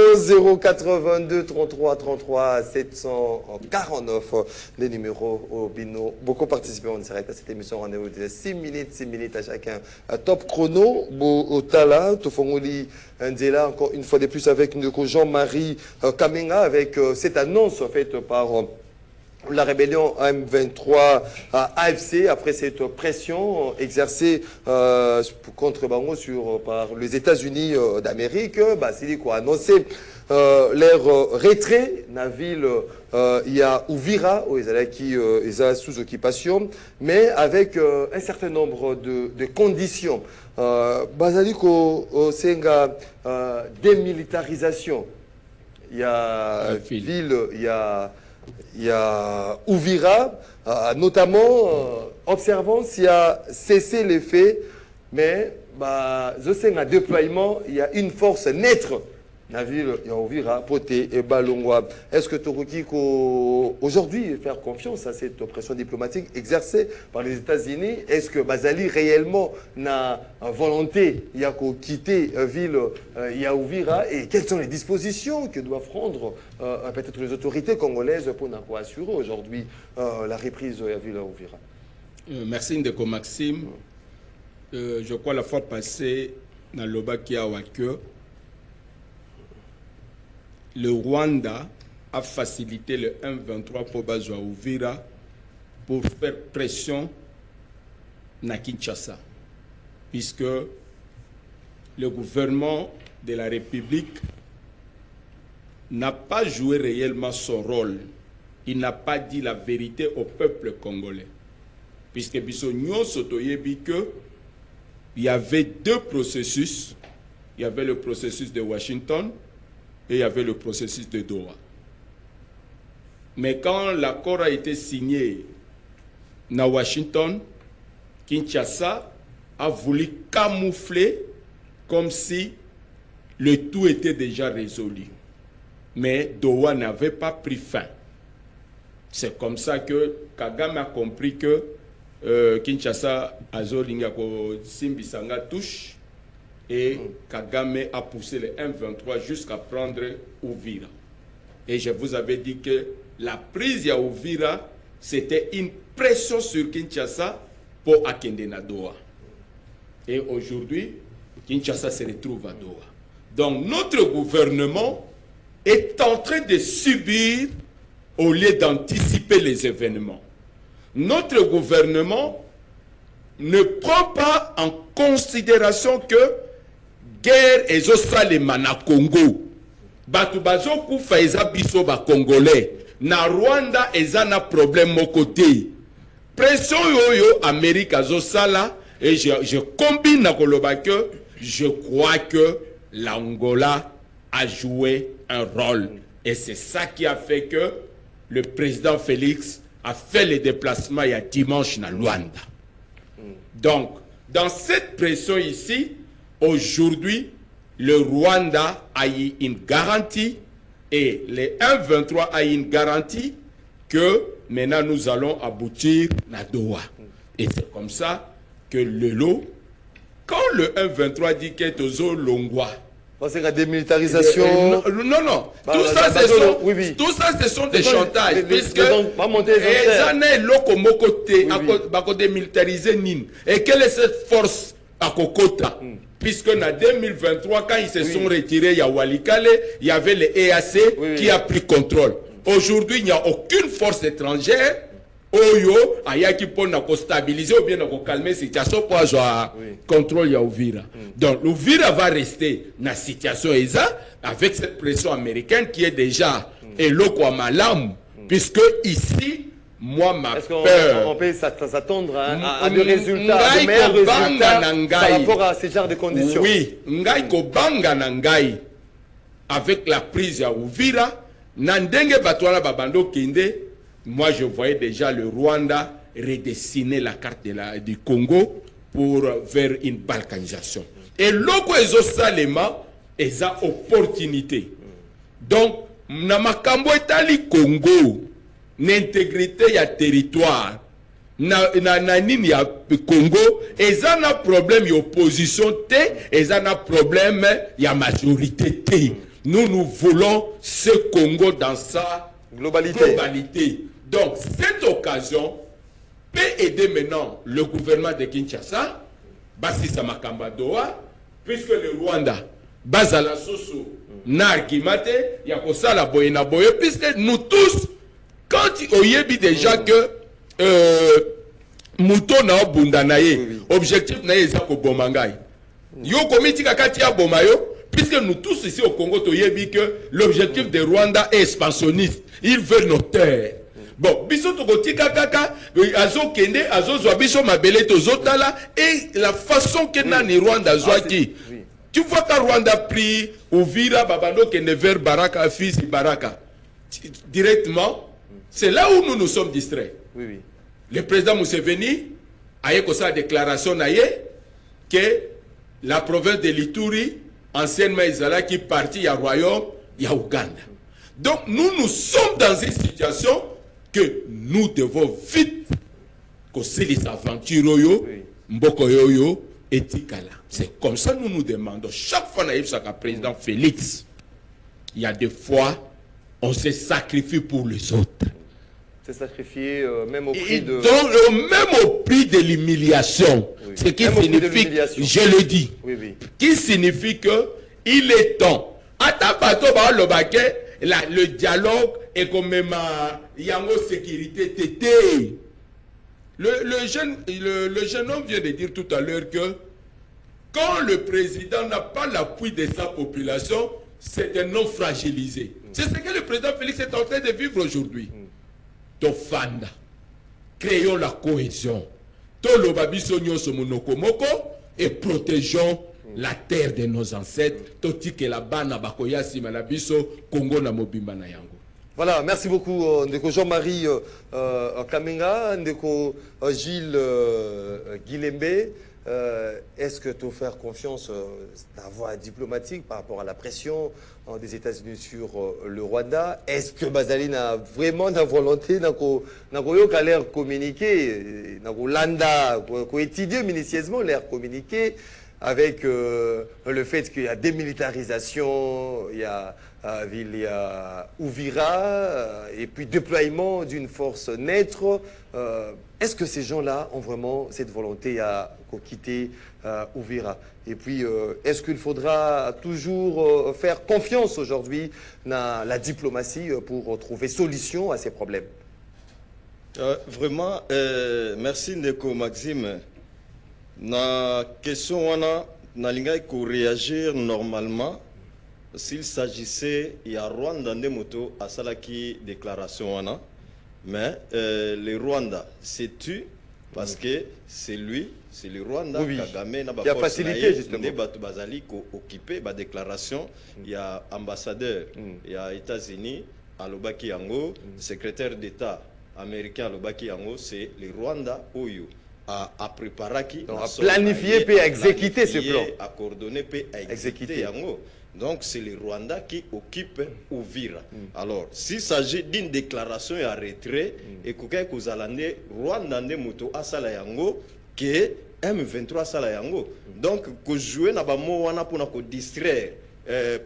082 33 33 749, les numéros au Bino. Beaucoup participants en direct à cette émission. Rendez-vous de 6 minutes à chacun. Top chrono, au Tala, Tofongoli Ndela, encore une fois de plus avec Jean-Marie Kamenga, avec cette annonce faite par la rébellion M23 à AFC après cette pression exercée contre Bango par les États-Unis d'Amérique. Silico a annoncé leur retrait dans la ville. Il y a Uvira où ils sont sous occupation, mais avec un certain nombre de conditions. Basaliko Senga démilitarisation. Il y a ville, il y a Uvira, notamment observant s'il y a cessé les faits, mais je sais qu'un déploiement, il y a une force naître dans la ville, il y a Uvira, Poté et Balongwa. Est-ce que Toruki, aujourd'hui, faire confiance à cette pression diplomatique exercée par les États-Unis? Est-ce que Bazali réellement n'a volonté, il y a qu'à quitter la ville, il y a Uvira? Et quelles sont les dispositions que doivent prendre peut-être les autorités congolaises pour assurer aujourd'hui la reprise de la ville à Uvira? Merci Ndeko Maxime. Je crois la fois passée, dans le Bakia Wakio, le Rwanda a facilité le M23 pour Bazwa Uvira pour faire pression na Kinshasa, puisque le gouvernement de la République n'a pas joué réellement son rôle. Il n'a pas dit la vérité au peuple congolais. Puisque Bissonio Sotoyebi que il y avait deux processus. Il y avait le processus de Washington et il y avait le processus de Doha. Mais quand l'accord a été signé à Washington, Kinshasa a voulu camoufler comme si le tout était déjà résolu. Mais Doha n'avait pas pris fin. C'est comme ça que Kagame a compris que Kinshasa a Simbisanga touche et Kagame a poussé le M23 jusqu'à prendre Uvira. Et je vous avais dit que la prise à Uvira, c'était une pression sur Kinshasa pour Akende na Doha. Et aujourd'hui, Kinshasa se retrouve à Doha. Donc notre gouvernement est en train de subir au lieu d'anticiper les événements. Notre gouvernement ne prend pas en considération que guerre est Australie na Congo. Batu bazo kufa eza biso ba Congolais. Na Rwanda eza na problème mon côté. Pression yoyo Amérique azosala et je combine na koloba que je crois que l'Angola a joué un rôle. Et c'est ça qui a fait que le président Félix a fait les déplacements il y a dimanche dans Luanda. Donc, dans cette pression ici, aujourd'hui, le Rwanda a eu une garantie et les M23 a eu une garantie que maintenant nous allons aboutir à Doha. Et c'est comme ça que le lot, quand le 1-23 dit que Tozo Longwa, c'est la démilitarisation. Non. Bah, tout, ça, oui. Tout ça, ce sont des chantages. Puisque les années locomocoté, à démilitariser Nîmes. Et quelle est cette force à Kokota? Puisque en 2023, quand ils se sont retirés, il y a Walikale, il y avait le EAC qui a pris contrôle. Aujourd'hui, il n'y a aucune force étrangère. Oyo, ayaki pour stabiliser ou bien calmer la situation pour avoir contrôle ya Uvira. Donc, Uvira va rester dans la situation avec cette pression américaine qui est déjà eloko à malam, puisque ici, moi, ma peur. On peut s'attendre à des résultats, de meilleurs résultats par rapport à ce genre de conditions. Oui, ngai ko banga nangai avec la prise ya Uvira, nandenge batwala babando kinde. Moi, je voyais déjà le Rwanda redessiner la carte du Congo vers une balkanisation. Et l'autre salema est une opportunité. Donc, namakambo etali Congo, l'intégrité ya territoire, na nini ya Congo, et ça n'a problème y opposition té, et ça n'a problème y a majorité té. Nous voulons ce Congo dans sa globalité. Donc, cette occasion peut aider maintenant le gouvernement de Kinshasa, Basisa Makambadoa, puisque le Rwanda, Bazala Soso, Narkimate, Yakosala Boyena Boye, puisque nous tous, quand on y est déjà que Mouton na Bundanaye, objectif na Ezako Bomangai. Yo komiti kakati ya Bomayo, puisque nous tous ici au Congo, on y est que l'objectif de Rwanda est expansionniste. Ils veulent nos terres. Bon, biso tokotika kaka azo kende azo zwa biso mabele tozotala et la façon que nani Rwanda zwaki. Tu vois quand Rwanda pris Uvira babando kende vers Baraka fils Baraka directement, c'est là où nous nous sommes distraits. Le président Museveni a eu sa déclaration que la province de l'Ituri anciennement Isala qui parti à royaume à Ouganda. Donc nous sommes dans une situation que nous devons vite causer les aventures mboko yoyo et tikala. C'est comme ça que nous nous demandons. Chaque fois que le président Félix, il y a des fois, on se sacrifie pour les autres. Se sacrifier même au prix de... Donc, même au prix de l'humiliation. Ce qui signifie, je le dis, qui signifie que il est temps. Le dialogue est quand même yango sécurité tété. Le jeune homme vient de dire tout à l'heure que quand le président n'a pas l'appui de sa population, c'est un homme fragilisé. C'est ce que le président Félix est en train de vivre aujourd'hui. Tofanda, créons la cohésion. Tolobabiso nyoso monokomoko et protégeons la terre de nos ancêtres. Toti que la bana bakoyasi malabiso Congo na mobimba na yango. Voilà, merci beaucoup Ndeko Jean-Marie Kamenga, Ndeko Gilles Guilembe. Est-ce que tu faire confiance ta voie diplomatique par rapport à la pression des États-Unis sur le Rwanda? Est-ce que Bazali a vraiment la volonté de l'air communiquer, landa, étudier minutieusement l'air communiquer avec le fait qu'il y a démilitarisation, il y a Uvira, et puis déploiement d'une force neutre. Est-ce que ces gens-là ont vraiment cette volonté à quitter Uvira? Et puis, est-ce qu'il faudra toujours faire confiance aujourd'hui dans la diplomatie pour trouver solution à ces problèmes? Vraiment, merci Ndeko Maxime. Na question wana nalingai ko réagir normalement s'il s'agissait il y a Rwanda ndemoto asalaki déclaration wana, mais le Rwanda s'est tu parce que c'est lui, c'est le Rwanda Kagame na ba qui a facilité justement des batu bazali ko occuper ba déclaration. Il y a ambassadeur il y a États-Unis alobaki yango, secrétaire d'État américain alobaki yango, c'est le Rwanda oyo à préparer, à planifier et à exécuter ce plan. À coordonner et à exécuter. Donc c'est le Rwanda qui occupe Uvira. Alors, s'il s'agit d'une déclaration et un retrait, et que vous allez Rwanda ne moto asala yango que M23 asala yango. Donc, que jouer na ba mo wana pour na distraire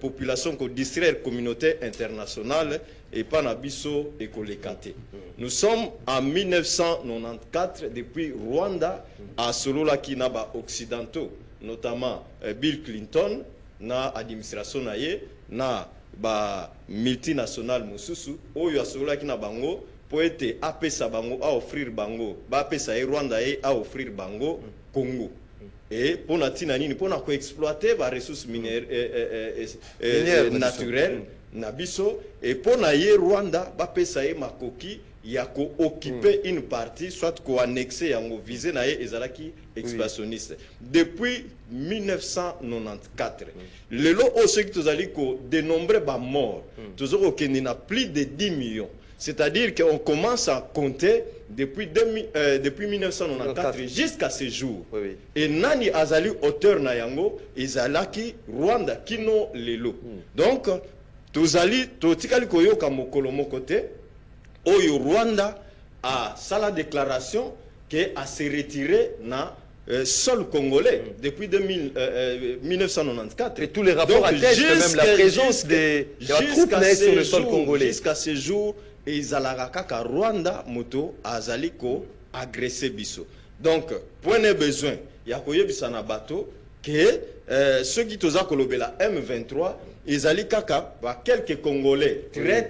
population, ko distraire communauté internationale et pas na biso et kolekate. Nous sommes en 1994 depuis Rwanda à Solola qui na ba occidentaux, notamment Bill Clinton na administration na ye na ba multinational mususu oyo asola ki na bango po ete apesa bango a offrir bango ba apesa e Rwanda ye a offrir bango Congo et pour na tina nini pour na ko exploiter ba ressources minières naturelles na biso et pour na ye Rwanda ba pesa ye makoki ya ko occuper une partie soit ko annexer yango visé na ye ezalaki expansionniste depuis 1994 lelo o ce qui tozali ko dénombrer ba mort tozoko kende na plus de 10 millions, c'est-à-dire qu'on commence à compter depuis 1994 jusqu'à ce jour. Et nani azali auteur na yango ezalaki Rwanda kino lelo. Donc tozali totikali koyoka mokolo mokote oyo Rwanda a sa déclaration que a se retiré na sol congolais depuis 1994. Et tous les rapports attestent même la présence des troupes sur le sol congolais. Jusqu'à ce jour, ils allaient Rwanda moto azaliko agressé biso. Donc, point de besoin, il y a koyebisana bato que ceux qui toza kolobela M23, ils allaient kaka quelques Congolais très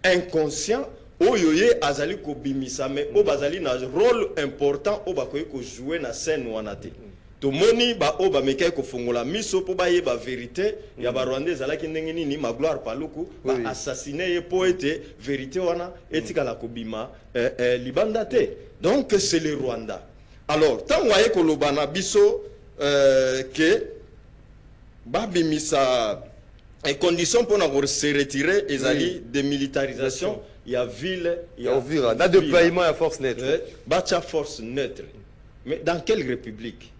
inconscients. Oyoye azali ko bimisa mais o bazali na rôle important o bakoye ko jouer na scène wanate to moni ba o ba mekay ko fongola miso po ba ye ba vérité ya ba Rwandais azalaki ndenge nini ma gloire paluku ba assassiner ye po ete vérité wana etika la ko bima libanda te. Donc c'est le Rwanda. Alors tant waye ko lobana biso que ba bimisa et conditions pour se retirer ezali démilitarisation. Il y a ville, il y a Uvira, là déploiement à force neutre. Bacha force neutre. Mais dans quelle république?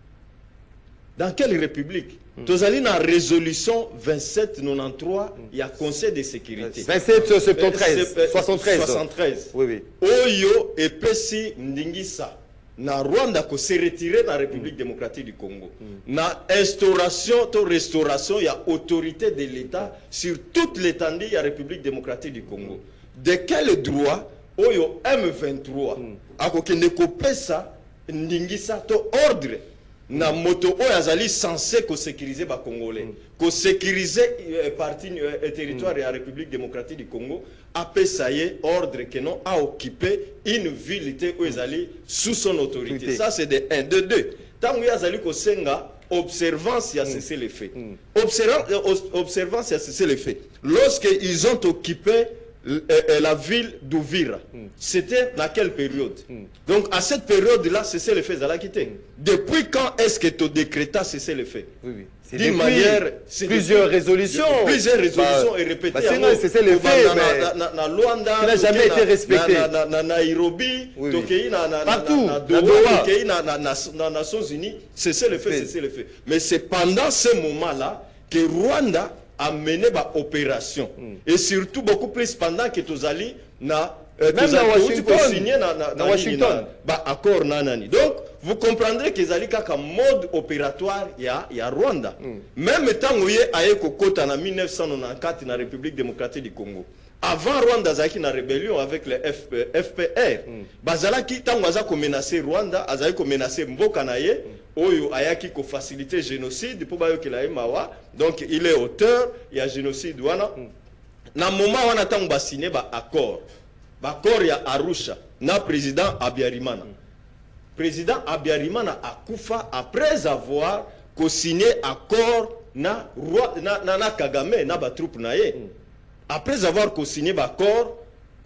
Dans quelle république? Tozali na résolution 2793, il y a Conseil de sécurité. 73. Oui. Oyo et Pessi Ndingisa. Na Rwanda ko se retirer dans la République démocratique du Congo. Na restauration, il y a autorité de l'État sur toute l'étendue de la République démocratique du Congo. De quel droit oyo M23 akokende kopesa ndingisa to ordre na moto oyo azali censé ko sécuriser ba Congolais, ko sécuriser partie territoire de la République démocratique du Congo, apesa ye ordre que non a occupé une ville où ezali sous son autorité. Ça c'est de 1 de 2. Tant que azali ko senga observance y a cessé les faits. Observance y a cessé les faits. Lorsque ils ont occupé la ville d'Uvira, c'était dans quelle période? Donc à cette période-là, cessez les faits à la quitter. Depuis quand est-ce que tu décrétas cessez les faits? D'une manière, plusieurs résolutions. Plusieurs résolutions et répétées. C'est les faits, mais qui n'a jamais été respecté. Na Nairobi, partout, dans Nations Unies, cessez les faits, cessez les faits. Mais c'est pendant ce moment-là que Rwanda a mené ba opération et surtout beaucoup plus pendant que Tozali na même dans Washington ba accord nanani. Donc vous comprendrez que Zali kaka mode opératoire ya Rwanda. Même temps où yé aye kokota na 1994 na République démocratique du Congo. Avant Rwanda zaki na rébellion avec le FPR. Bazalaki tango aza ko menacer Rwanda, azali ko menacer mboka na ye. Oyo ayaki ko faciliter génocide pour bayo ke la mawa. Donc il est auteur, il y a génocide wana. Na moment wana tango ba signé ba accord. Ba accord ya Arusha na président Abiyarimana. Président Abiyarimana a kufa après avoir co-signé accord na Kagame na ba troupe na ye. Après avoir co-signé l'accord,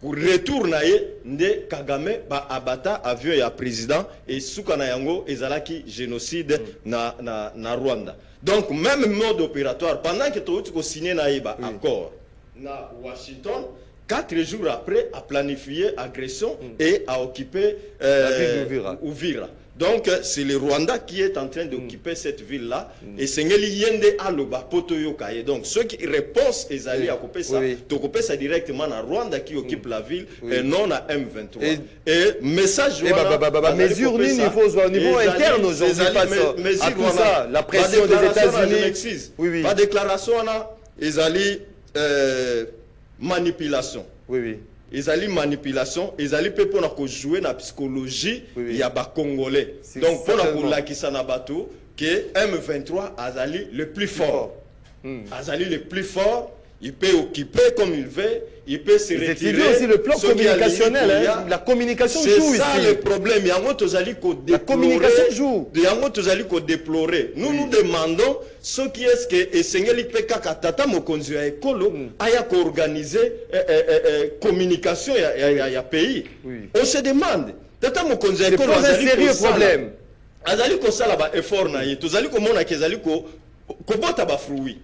pour retour de Kagame ba abata avion ya président et soukana yango ezalaki génocide na Rwanda. Donc même mode opératoire pendant que tu as signé na accord na Washington, 4 jours après a planifié agression et a occupé la ville d'Uvira. Donc, c'est le Rwanda qui est en train d'occuper cette ville-là. Et c'est Yende Aloba, Potoyokaye. Donc, ceux qui répondent, ils allaient à couper ça. Tu coupes ça directement à Rwanda qui occupe la ville et non à M23. Et message. Mesure il faut au niveau interne aujourd'hui. À tout ça, la pression des États-Unis. Pas déclaration, ils allaient manipulation. Ils allaient manipulation, ils allaient pour jouer dans la psychologie, il y a des Congolais. Donc, pour que M23 a allé le plus fort. Azali le plus fort, il peut occuper comme il veut, il peut se retirer. C'est aussi le plan communicationnel, la communication joue ici. C'est ça le problème. La communication joue. Nous nous demandons ce qui est-ce que Esengeli Pekaka Tata Mokonzi ya Ekolo aya organiser communication ya pays. On se demande. Tata Mokonzi ya Ekolo c'est un sérieux problème. Azali ko sala ba effort na ye. Tozali ko mona ke zali ko bota ba fruit.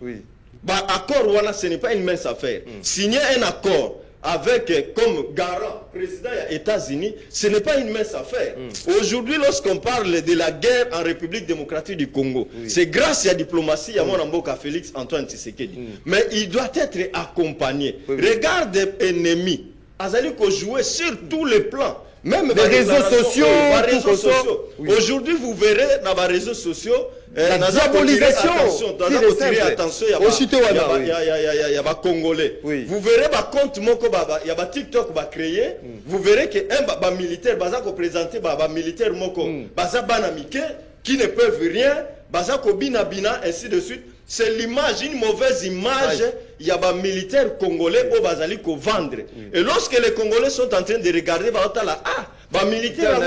Bah, accord wana, ce n'est pas une mince affaire. Signer un accord avec comme garant président des États-Unis, ce n'est pas une mince affaire. Aujourd'hui, lorsqu'on parle de la guerre en République démocratique du Congo, c'est grâce à la diplomatie à mon amboka Félix Antoine Tshisekedi. Mais il doit être accompagné. Regarde l'ennemi. Azali ko jouer sur tous les plans. Même les réseaux sociaux. Aujourd'hui, vous verrez dans les réseaux sociaux la diabolisation. Attention, il y a des Congolais. Vous verrez, il y a des TikTok créé. Vous verrez que un militaire qui présente un militaire qui ne peuvent rien, ainsi de suite. C'est l'image, une mauvaise image. Il y a des militaires congolais au Bazali qui vendre. Et lorsque les Congolais sont en train de regarder, militaires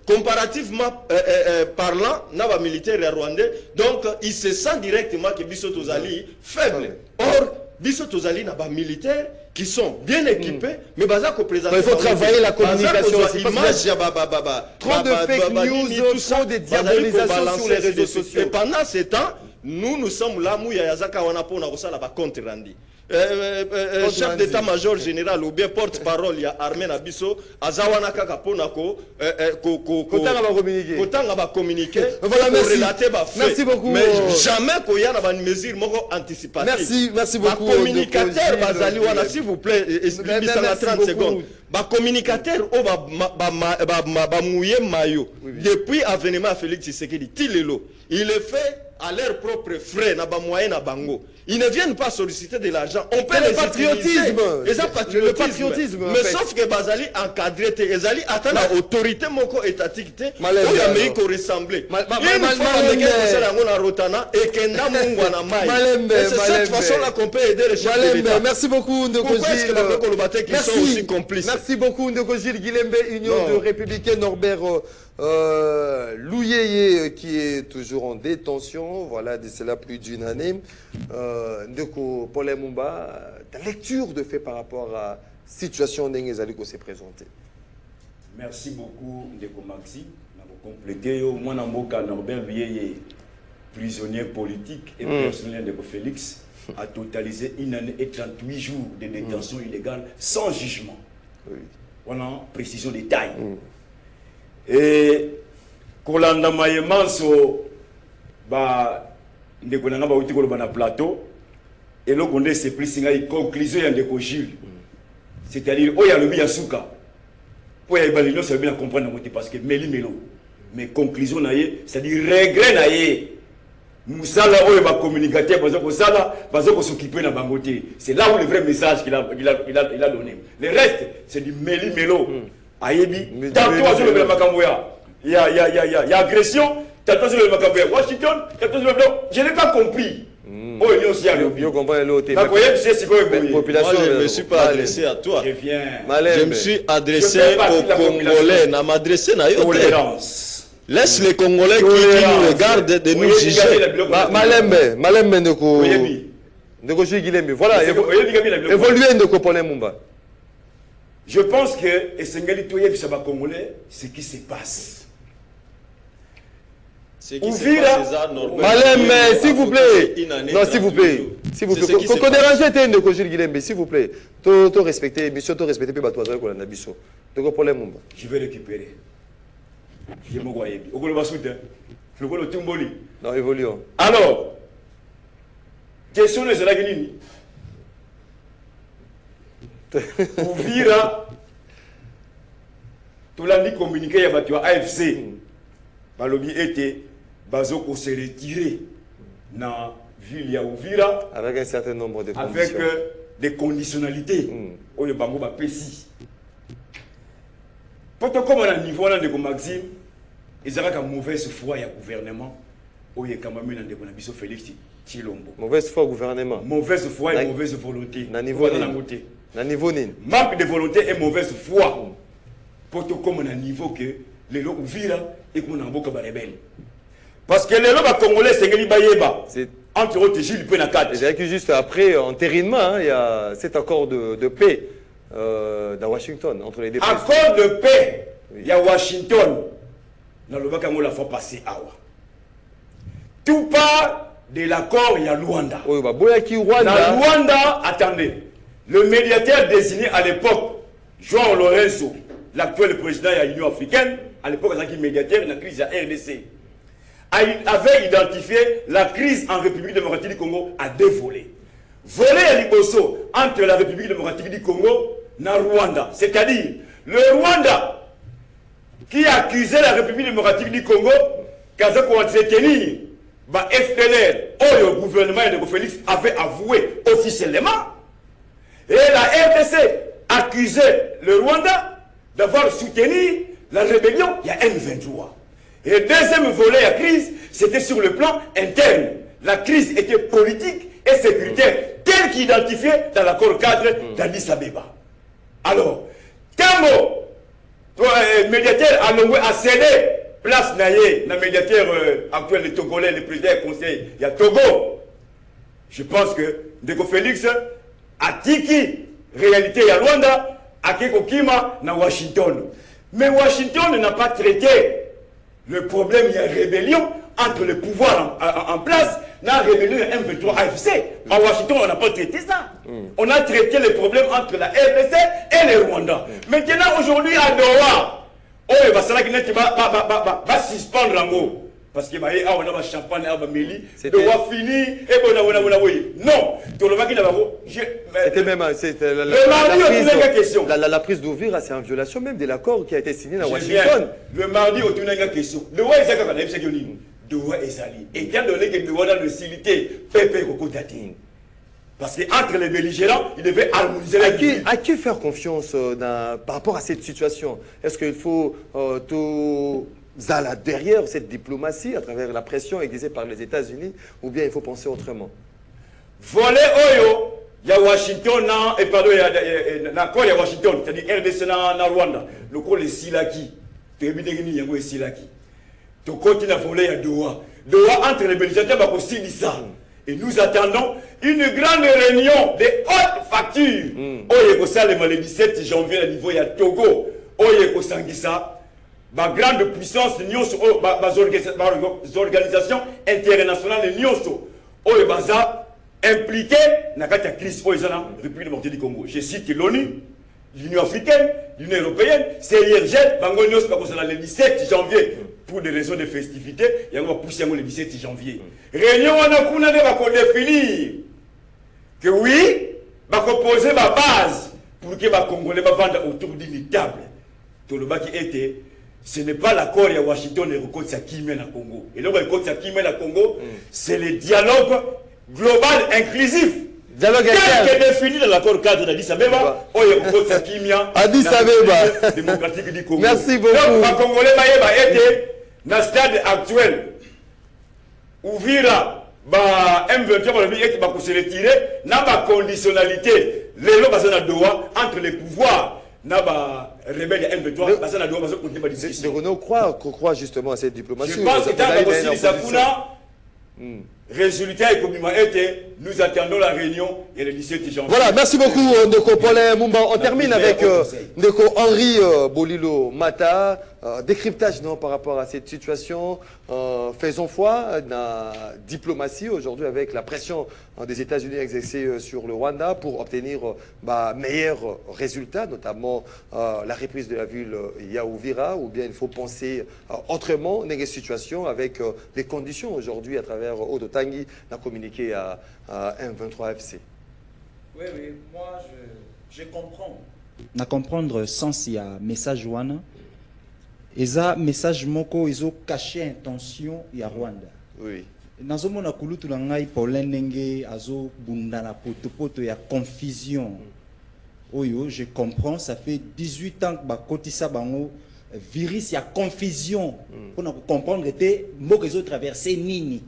comparativement parlant, n'a militaire rwandais, donc il se sent directement que Bisso Tozali faible. Or, Bisso Tozali n'a pas militaires qui sont bien équipés, mais il faut travailler la communication. Trop de fake news, trop de diabolisation sur les réseaux sociaux. Et pendant ce temps, nous sommes là, nous sommes là, compte rendu. Chef d'état-major général ou bien porte-parole, il y a Armé Nabiso, Azawana Kakaponako, communiquer, merci beaucoup. Mais jamais qu'il y a une mesure anticipative. Merci beaucoup. Communicateur, s'il vous plaît, expliquez ça en 30 secondes. Communicateur, depuis l'avènement de Félix Tshisekedi, il est fait à leurs propres frais, ils ne viennent pas solliciter de l'argent. On peut le patriotisme. Le patriotisme. Mais sauf que Bazali encadré, Bazali attend l'autorité étatique, où l'Amérique ressemblait. C'est cette façon-là qu'on peut aider les chefs de l'État. Merci beaucoup, Ndokogil. Merci beaucoup, Ndokogil Guilembe, Union de Républicains, Norbert Louyeye, qui est toujours en détention, voilà, de cela plus d'une année. Ndeko Paul Mumba, ta lecture de fait par rapport à la situation d'Engezaliko s'est présentée. Merci beaucoup, Ndeko Maxi. Nous avons complété, moi, Norbert Louyeye, prisonnier politique et personnel de Félix, a totalisé une année et 38 jours de détention illégale sans jugement. Voilà, précision des tailles. Et Kolanda Mayemanso, ndeko nanga bauti koloba na plateau et le gonde c'est plus une conclusion ya ndeko Gilles, c'est-à-dire oya lobi ya suka po ya balino ça bien comprendre moté parce que meli melo mais conclusion na ye c'est-à-dire regret na ye musala oyo ba communicateur bazo ko s'occuper na bangoté, c'est là où le vrai message qu'il a donné. Le reste c'est du meli melo ayebi tantôt sur le makambo il y a agression. Washington, je n'ai pas compris. Moi, je ne me suis pas adressé à toi. Je me suis adressé aux Congolais. Je m'adresse à eux. Laisse les Congolais qui nous regardent de nous juger. Malembe Ndeko Guilembe. Voilà, évoluer Ndeko Paul Mumba. Je pense que Esengeli Toye Bisaba Congolais, ce qui se passe. Malem, s'il vous plaît. Non, s'il vous plaît. S'il vous plaît. Qu'on dérange Ndeko Guilembe, s'il vous plaît. To respecter, mission to respecter pe batwa ko na biso. Ndeko Paul Mumba. Je vais récupérer. Je me croyais. Au Golo Bassoute, le Golo Tumboli. Non, évoluons. Alors, question de la Guinée. Ouvira, tout l'année communiqué à AFC. Balobi était, Bazoko s'est retiré dans la ville de Ouvira. Avec un certain nombre de conditions. Avec des conditionnalités. Où le Bango va précis. Pourtant, comme on a un niveau là de Maxime, ils ont une mauvaise foi au gouvernement. Où il y a quand même un débat Félix Tshilombo. Mauvaise foi au gouvernement. Mauvaise foi et mauvaise volonté. Na niveau ni. Manque de volonté et mauvaise foi. Pourtant, comme on a un niveau que les gens Ouvira et qu'on a un beau rebelle. Parce que les gens congolais, c'est que les Bayeba. Entre autres, Gilles Penakat. C'est-à-dire que juste après, entérinement, il y a cet accord de paix dans Washington, entre les deux. Accord de paix, il y a Washington. Dans le Bakango, la fois passée, Awa. Tout part de l'accord, il y a Luanda. Oui, bah, Boyaki Rwanda. Dans Luanda, attendez, le médiateur désigné à l'époque, João Lorenzo, l'actuel président de l'Union africaine, à l'époque, il médiateur de la crise de la RDC, avait identifié la crise en République démocratique du Congo à deux volets. Volet à Liboso entre la République démocratique du Congo et Rwanda. C'est-à-dire, le Rwanda qui accusait la République démocratique du Congo qu'elle entretenir FDLR, où le gouvernement de Félix avait avoué officiellement. Et la RDC accusait le Rwanda d'avoir soutenu la rébellion, il y a M23. Et le deuxième volet de la crise, c'était sur le plan interne. La crise était politique et sécuritaire, telle qu'identifiée dans l'accord cadre d'Addis Abeba. Alors, Tambo, médiateur a cédé place naïe, le médiateur actuel de Togolais, le président du conseil, il y a Togo. Je pense que Ndeko Félix a tiki réalité à Rwanda, à Kekokima, à Washington. Mais Washington n'a pas traité le problème, il y a rébellion entre le pouvoir en place, la rébellion M23 AFC. À Washington, on n'a pas traité ça. On a traité le problème entre la RDC et le Rwanda. Maintenant, aujourd'hui, à Doha, on va suspendre l'ango. Parce que on a champagne, on a méli, Doha fini, et non, c'était même la prise d'Ouvira, c'est en violation même de l'accord qui a été signé à Washington. Le mardi, on a une question. Doha est Doha est sali. Et étant donné que Doha a une facilité, Pépé Kokotatine. Parce qu'entre les belligérants, il devait harmoniser la vie. À qui faire confiance par rapport à cette situation? Est-ce qu'il faut tout derrière cette diplomatie à travers la pression exercée par les États-Unis, ou bien il faut penser autrement? Voler Oyo, il y a Washington, et pardon, il y a Washington, c'est-à-dire RDC na Rwanda, le col est Silaki, tu es bien il y a Silaki. Tu continues à voler à Doha. Doha entre les belligérants, va aussi dire ça. Et nous attendons une grande réunion de haute facture. Oye Kosalema le 17 janvier au niveau de Togo. Oye Kosangisa. Ma grande puissance, les organisations internationales, Oye Baza impliqué dans la crise de la République démocratique du Congo. Je cite l'ONU, l'Union africaine, l'Union européenne, CIRGL, Bangonios, le 17 janvier. Pour des raisons de festivité, il y a un poussé le 17 janvier. Réunion, on a définir que oui, on va poser ma base pour que les Congolais vendent autour d'une table. Tout le bas qui était, ce n'est pas l'accord à Washington et le Côte Sakimé au Congo. Et là, le Côte Sakimé au Congo, c'est le dialogue global inclusif. Dialogue tel que défini dans l'accord cadre d'Addis Abeba, Addis Abeba démocratique du Congo. Merci beaucoup. Donc, les Congolais étaient dans le stade actuel. Ouvira, M23 va se retirer, n'a pas conditionnalité. Les lois basées dans Doha entre les pouvoirs. N'a pas rebelle M23 basées dans Doha, basées contre les discussions. De Renaud croit justement à cette diplomatie. Je pense que dans la Sakuna, résultat économiquement était, nous attendons la réunion et le 17 janvier. Voilà, merci beaucoup Ndeko Paulin Mumba. On termine avec Ndeko Henri Bolilo Mata. décryptage non, par rapport à cette situation. Faisons foi dans la diplomatie aujourd'hui avec la pression des États-Unis exercée sur le Rwanda pour obtenir meilleurs résultats, notamment la reprise de la ville Yaouvira, ou bien il faut penser autrement dans les situations avec les conditions aujourd'hui à travers Odotangi, n'a communiqué à M23 FC. Oui, moi je comprends. Na comprendre sens il y a message wana. Eza message moko ils ont caché intention ya Rwanda. Oui. Nazomona kulutu na ngai Paulin Nenge azo bunda na poto ya confusion. Oyo, je comprends, ça fait 18 ans que bakotisa bango virus ya confusion pour comprendre que moko ils ont traversé nini.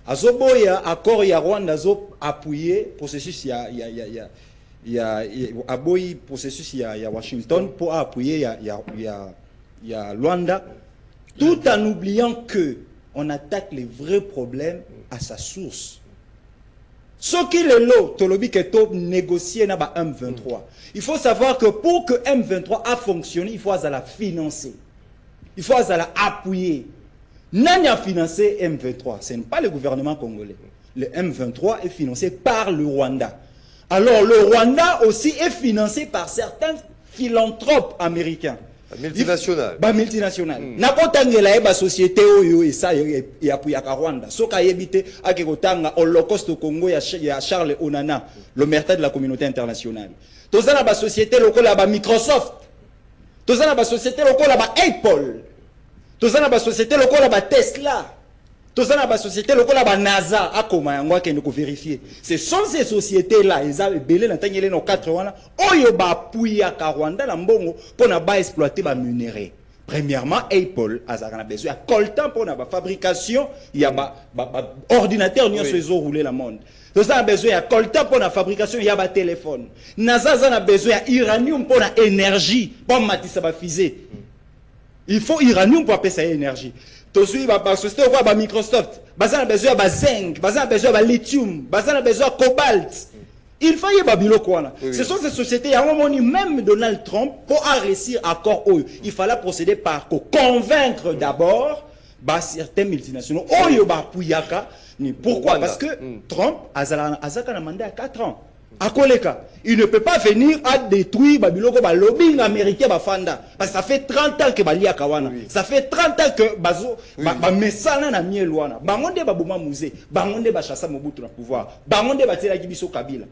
Azo boya accord ya Rwanda azo appuyer processus ya aboyi processus ya Washington pour appuyer ya Rwanda, tout en oubliant que on attaque les vrais problèmes à sa source. Ce qui est là, tolobi que to négocier na ba M23. Il faut savoir que pour que M23 a fonctionné, il faut la financer. Il faut la appuyer. Nani a financé M23? Ce n'est pas le gouvernement congolais. Le M23 est financé par le Rwanda. Alors le Rwanda aussi est financé par certains philanthropes américains. Multinational. Multinational. Nakotangela eba société oyo esa ya Rwanda. Soka yebite akekotanga Holocauste au Congo ya Charles Onana, l'omerta de la communauté internationale. Tozana ba société lokola ba Microsoft. Tozana ba société lokola ba Apple. Tozana ba société lokola ba Tesla. Tozana ba société lokola ba NASA akoma yango akende ko vérifier. Ce sont ces sociétés là, ils avaient belé na tangele no 4 wana oyo ba puya ka Rwanda la mbongo pona ba exploiter ba minerai. Premièrement, Apple azakana besoin ya coltan pona ba fabrication ya ba ordinateur nyo sezo rouler la monde. Tozana besoin ya coltan pona fabrication ya ba téléphone. NASA zana besoin ya uranium pona énergie pour matisa ba fusée. Il faut uranium pour appeler ça énergie. Tosui ba société ba Microsoft, bazana besoin ba zinc, bazana besoin ba lithium, bazana besoin cobalt. Il faut y ba biloko wana. Ce sont ces sociétés ya moni même Donald Trump pour réussir accord oyo. Il fallait procéder par convaincre d'abord ba certains multinationaux oyo ba puyaka ni pourquoi parce que Trump azaka na mandat à 4 ans. Akoleka, il ne peut pas venir à détruire Babiloko ba lobbying américain ba fanda parce que ça fait 30 ans que balia kawana. Ça fait 30 ans que bazo ba mesana na mielwana. Bangonde ba boma musée, bangonde ba chassa Mobutu na pouvoir, bangonde ba tela kibiso Kabila.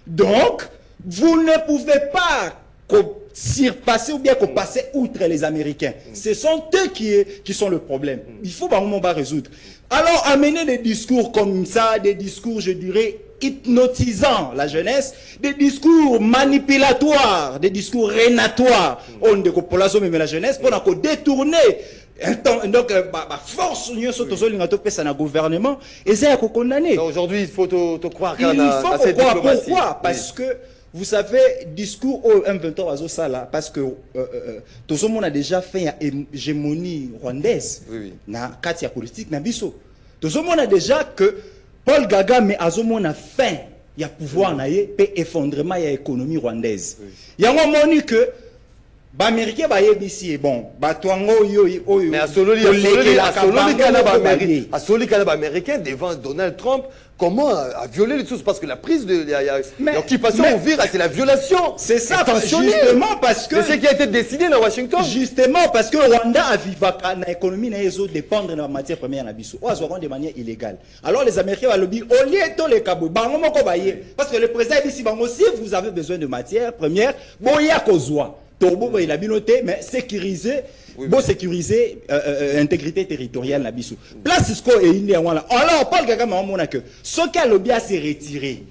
Donc, vous ne pouvez pas surpasser ou bien passer outre les Américains. Ce sont eux qui sont le problème. Il faut bah résoudre. Alors, amener des discours comme ça, des discours, je dirais, hypnotisant la jeunesse, des discours manipulatoires, des discours rénatoires, on de population mais la jeunesse pour détourner donc force union sur gouvernement et c'est à condamner. Aujourd'hui il faut te croire qu'il faut croire. Pourquoi? Parce que vous savez, discours au M23 ça là, parce que tout le monde a déjà fait une hégémonie rwandaise na katia politique na biso. Tout le monde a déjà que Paul Kagame a fin, il y a pouvoir naie, pe effondrement il y a économie rwandaise. Il y a un moment que les Américains sont bon, mais à Sololi américain devant Donald Trump, comment a violé les choses? Parce que la prise de l'occupation ouverte, c'est la violation. C'est ça, justement parce que... C'est ce qui a été décidé dans Washington. Justement parce que Rwanda a vécu dans l'économie, dépendre de la matière première de manière illégale. Alors les Américains vont lobby, au lieu de les cabos, parce que le président dit si vous avez besoin de matière première, boya kozwa. Torbo il a bien noté, mais sécuriser, bon sécuriser intégrité territoriale la bisou. Place ce qu'on est iné voilà. Alors Paul Kagame a montré que ce qu'a lobby a s'est retiré.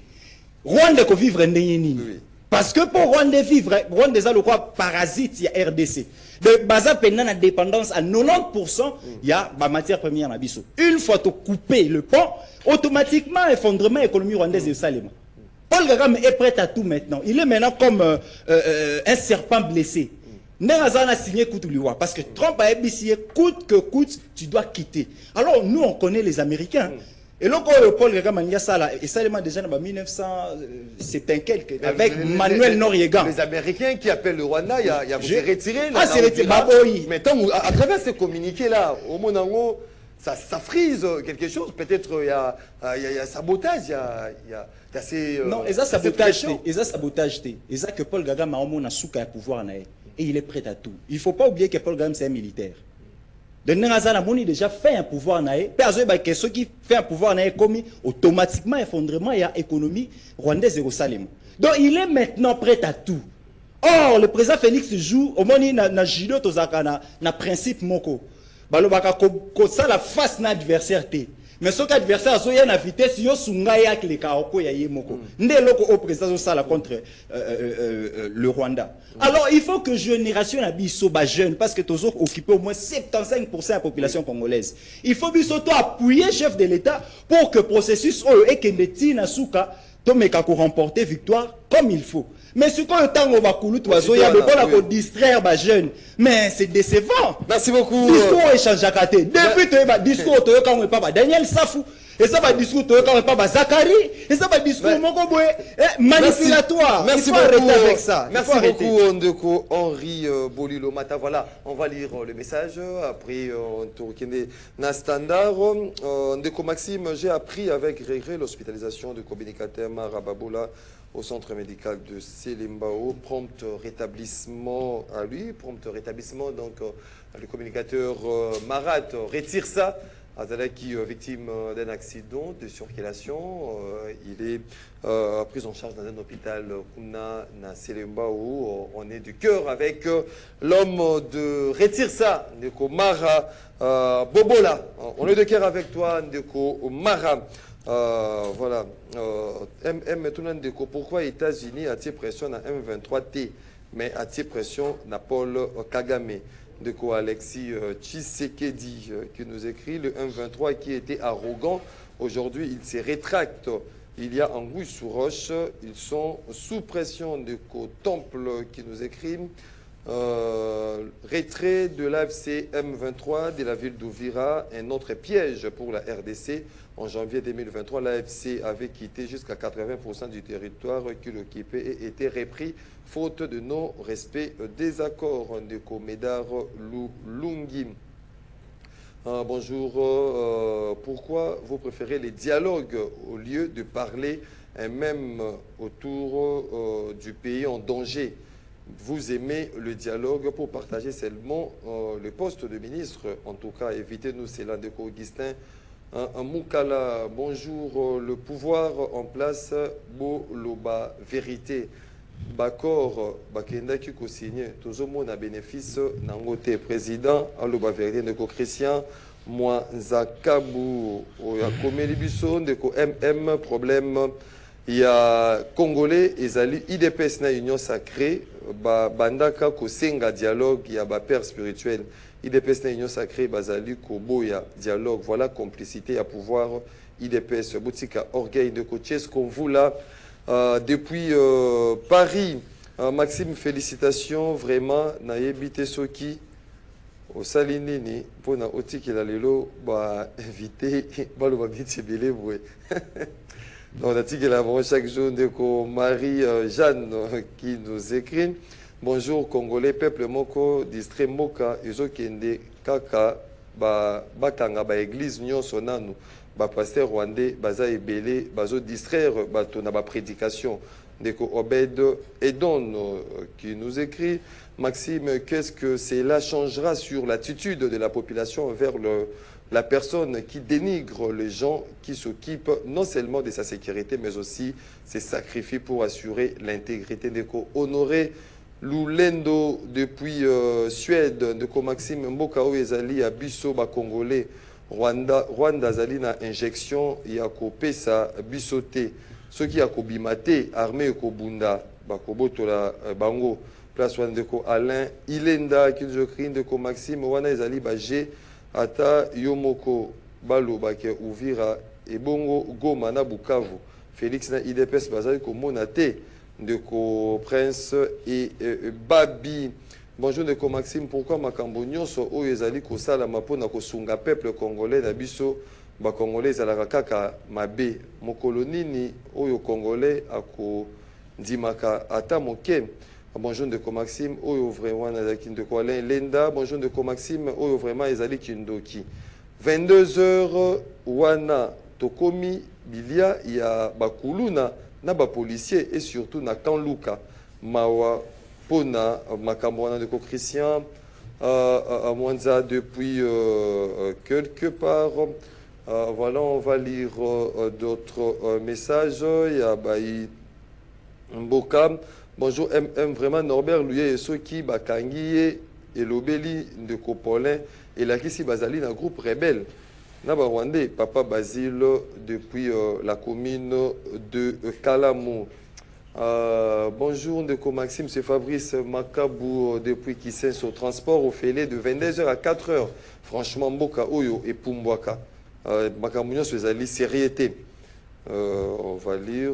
Rwanda ko vivre ndeni. Parce que pour Rwanda vivre, Rwanda ça le quoi parasite il y a RDC. De basa pendant la dépendance à 90%, il y a ma matière première na bisou. Une fois tu couper le pont, automatiquement effondrement économie rwandaise de Salema. Paul Kagame est prêt à tout maintenant. Il est maintenant comme un serpent blessé. Néazan a signé Koutouliwa parce que Trump a ébissé coûte que coûte, tu dois quitter. Alors nous on connaît les Américains. Et là, Paul Kagame a ça, et ça, déjà en 1970 quelque, avec Manuel Noriega. Les Américains qui appellent le Rwanda, il y a c'est retiré. Ah, c'est retiré. Mais à travers ce communiqué-là, au Monango, ça frise quelque chose. Peut-être il y a sabotage, il y a ces. Non, et ça sabotage, et ça que Paul Kagame a un souka à pouvoir, et il est prêt à tout. Il ne faut pas oublier que Paul Kagame, c'est un militaire. De Nangazana Moni déjà fait un pouvoir naé. Que ceux qui fait un pouvoir naé commis automatiquement effondrement et économie rwandaise et Jérusalem. Donc il est maintenant prêt à tout. Or le président Félix joue au moni na judo tozaka na principe moko. Balobaka ko ça la face na adversaire té. Mais ce qu'adversaire so ya na vitesse yo sunga ya kleka oko ya yemoko. Ndeloko au président ça la contre le Rwanda. Alors il faut que génération na biso ba jeune parce que toujours occupé au moins 75% de la population congolaise. Il faut biso appuyer chef de l'État pour que le processus et que ndeti na suka to meka ko remporter victoire comme il faut. Mais ce qu'on temps on va couler toi il y a besoin de distraire ba jeune. Mais c'est décevant. Merci beaucoup. Discours échange à côté. Depuis tu ba discours to quand on pas Daniel Safou. Et ça va discours to quand on pas Zakari. Et ça va discours moko boy manipulatoire. Merci beaucoup avec ça. Merci beaucoup Ndeko Henri Bolilo Mata. Voilà, on va lire le message après on tourne na standard. Ndeko Maxime, j'ai appris avec regret l'hospitalisation du communicateur Marababola au centre médical de Selimbao. Prompt rétablissement à lui, prompt rétablissement. Donc le communicateur Marat retire ça. Azala qui est victime d'un accident de circulation. Il est pris en charge dans un hôpital Kuna na Selimbao. On est du cœur avec l'homme de retire ça, Ndeko Mara Bobola. On est de cœur avec toi, Ndeko Mara. Voilà. Pourquoi les États-Unis attirent pression à M23T, mais attirent pression à Paul Kagame? De quoi Alexis Tshisekedi qui nous écrit le M23 qui était arrogant. Aujourd'hui, il se rétracte. Il y a anguille sous roche. Ils sont sous pression. De quoi Temple qui nous écrit retrait de l'AFC M23 de la ville d'Ouvira, un autre piège pour la RDC. En janvier 2023, l'AFC avait quitté jusqu'à 80% du territoire qu'il occupait et était repris faute de non-respect des accords de Komedar Lungi. Bonjour, pourquoi vous préférez les dialogues au lieu de parler même autour du pays en danger? Vous aimez le dialogue pour partager seulement le poste de ministre. En tout cas, évitez-nous cela. De Augustin Moukala, bonjour. Le pouvoir en place, Boloba, vérité. Bakor, Bakenda qui co-signe, tout le monde a bénéfice. Nangote, président, Aloba, vérité, de Christian. Moi, Zakabu, Komelibuso, de MM, problème. Il y a Congolais, Ezali, IDPS na Union Sacrée, Bandaka, Kosenga, dialogue, il y a père spirituel. IDPS na Union Sacrée, Bazali, Koboya, dialogue, voilà, complicité à pouvoir. IDPS, Boutika, Orgueil de Coaches, qu'on vous là, depuis Paris. Maxime, félicitations, vraiment, Nayebi Soki, au Salinini, pour na Otiki la Lelo, invité, Balo Babiti Bileboué. On a dit que chaque jour de Marie-Jeanne qui nous écrit bonjour Congolais, peuple moko, district Moka, Izokende Kaka, Bakanga, église Nyon Sonanu, pasteur rwandais, Baza Ebele, Bazo distraire, Batona, prédication. De Obed Edon qui nous écrit Maxime, qu'est-ce que cela changera sur l'attitude de la population envers la personne qui dénigre les gens qui s'occupent non seulement de sa sécurité, mais aussi se sacrifie pour assurer l'intégrité de Honoré Lulendo depuis Suède, de Maxime Mbokao Ezali à Bisso Congolais, Rwanda Zali na injection, Pesa Bissoté, ceux qui a Bimate, armée Kobunda, Bakobotola Bango, place Wandeko Alain, Ilenda qui nous écrit de Maxime, Wana Ezali Bagé, Ata Yomoko Balo Bake Uvira Ebongo Goma na Bukavu Félix na IDPS Bazali Komonate de ko Prince et Babi. Bonjour de ko Maxime, pourquoi Makambo nyonso oyo ezali kosala mapona kosunga peuple congolais na biso bakongolais ezalaka kaka mabe mokolo nini oyo congolais akondimaka ata moke. Bonjour ndeko Maxime oyo vraiment nazalaki ndeko Alain Lenda. Bonjour ndeko Maxime oyo vraiment ezali kindoki 22h wana tokomi bilia ya bakuluna na bapolicier et surtout na Kanluka mawa pona makambo wana ndeko Christian Mwanza depuis quelque part. Voilà, on va lire d'autres messages. Il y a Baï Mbokam. Bonjour MM, vraiment Norbert lui et ceux qui bakangi et l'obéli de Copolin et la Kissi Bazali dans groupe rebelle. Naba Rwandais, Papa Basile depuis la commune de Kalamou. Bonjour Ndeko Maxime, c'est Fabrice Makabou depuis Kissens au transport au Félé de 22h à 4h. Franchement, Mboka Oyo et Pumbwaka. Makamounion sur les alliés sériété. On va lire.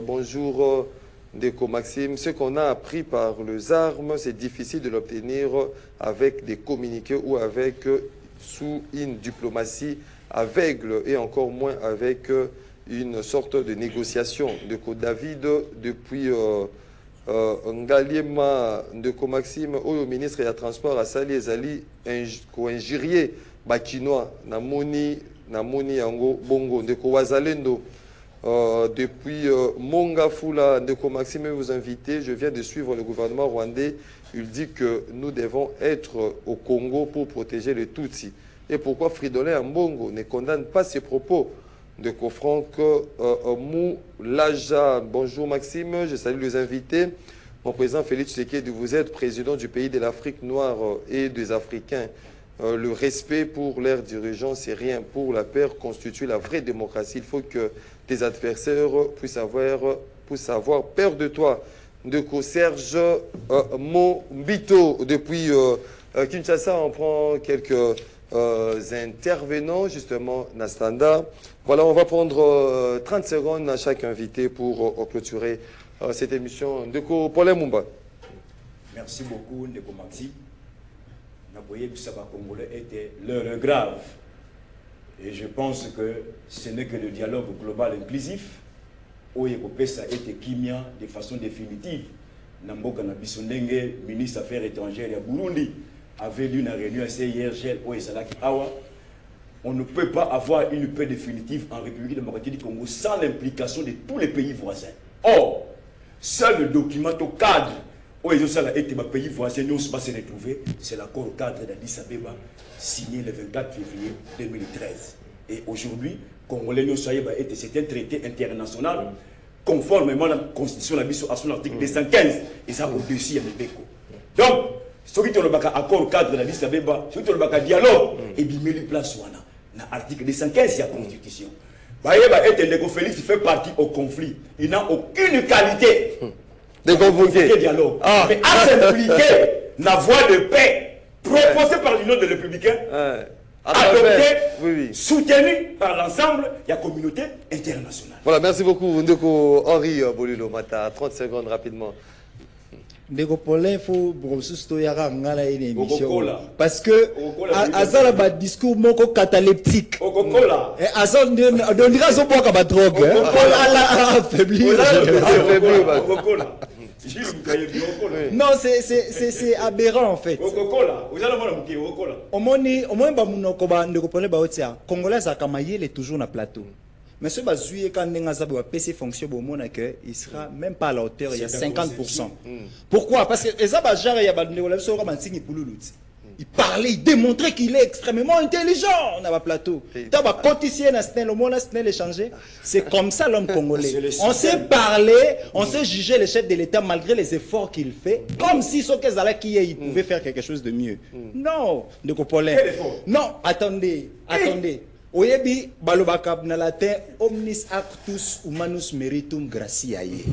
Bonjour Ndeko Maxime. Ce qu'on a appris par les armes, c'est difficile de l'obtenir avec des communiqués ou avec sous une diplomatie aveugle et encore moins avec une sorte de négociation. Ndeko David depuis Ngaliema Ndeko Maxime, au ministre des Transports à Sali Ezali, injurié Bakinois, Namoni Yango Bongo, Ndeko Wazalendo. Depuis Mongafula, Ndeko Maxime vous invitez. Je viens de suivre le gouvernement rwandais. Il dit que nous devons être au Congo pour protéger les Tutsis. Et pourquoi Fridolin Mbongo ne condamne pas ces propos? Ndeko Franck Moulaja. Bonjour Maxime, je salue les invités. Mon président Félix Tshisekedi, vous êtes président du pays de l'Afrique noire et des Africains. Le respect pour leurs dirigeants, c'est rien. Pour la paix constitue la vraie démocratie. Il faut que tes adversaires puissent avoir peur de toi. Ndeko Serge Mombito, depuis Kinshasa, on prend quelques intervenants, justement, Nastanda. Voilà, on va prendre 30 secondes à chaque invité pour clôturer cette émission. Ndeko Paulin Mumba. Merci beaucoup, Ndeko Maxi. Naboye Bissaba Congolais était l'heure grave. Et je pense que ce n'est que le dialogue global inclusif. Oye Kopesa était Kimia de façon définitive. Namboka Nabisondenge, ministre des Affaires étrangères de Burundi, avait lu une réunion assez hier, Awa. On ne peut pas avoir une paix définitive en République démocratique du Congo sans l'implication de tous les pays voisins. Or, seul le document au cadre où les pays voisins ne sont pas se retrouver, c'est l'accord cadre d'Addis Abeba signé le 24 février 2013. Et aujourd'hui, Congolais c'est un traité international conformément à la Constitution à son article 215 et ça au-dessus de Mebeko. Donc, ce qui est l'accord cadre d'Addis Abeba, ce qui est le dialogue, et bien mis place dans l'article 215 de la Constitution. Félix fait partie au conflit. Il n'a aucune qualité de convoquer dialogue. Mais à s'impliquer dans la voie de paix proposée par l'Union des Républicains, adoptée, soutenue par l'ensemble de la communauté internationale. Voilà, merci beaucoup Ndeko Henri Bolilo Mata. 30 secondes rapidement. Ndeko Paulin, il faut une émission. Parce que Azala a un discours cataleptique. On dirait qu'il a drogue. Non, c'est aberrant en fait. Au moins, Congolais est toujours dans le plateau. Mais ce qui quand on PC fonction, il sera même pas à la hauteur, il y a 50%. Pourquoi? Parce que il parlait, il démontrait qu'il est extrêmement intelligent dans le plateau. C'est comme ça l'homme congolais. On s'est parlé, on s'est jugé le chef de l'État malgré les efforts qu'il fait, comme si il pouvait faire quelque chose de mieux. Non, Ndeko Paulin. Non, attendez. Oyebi balobaka na latin omnis actus humanus meritum gratiae.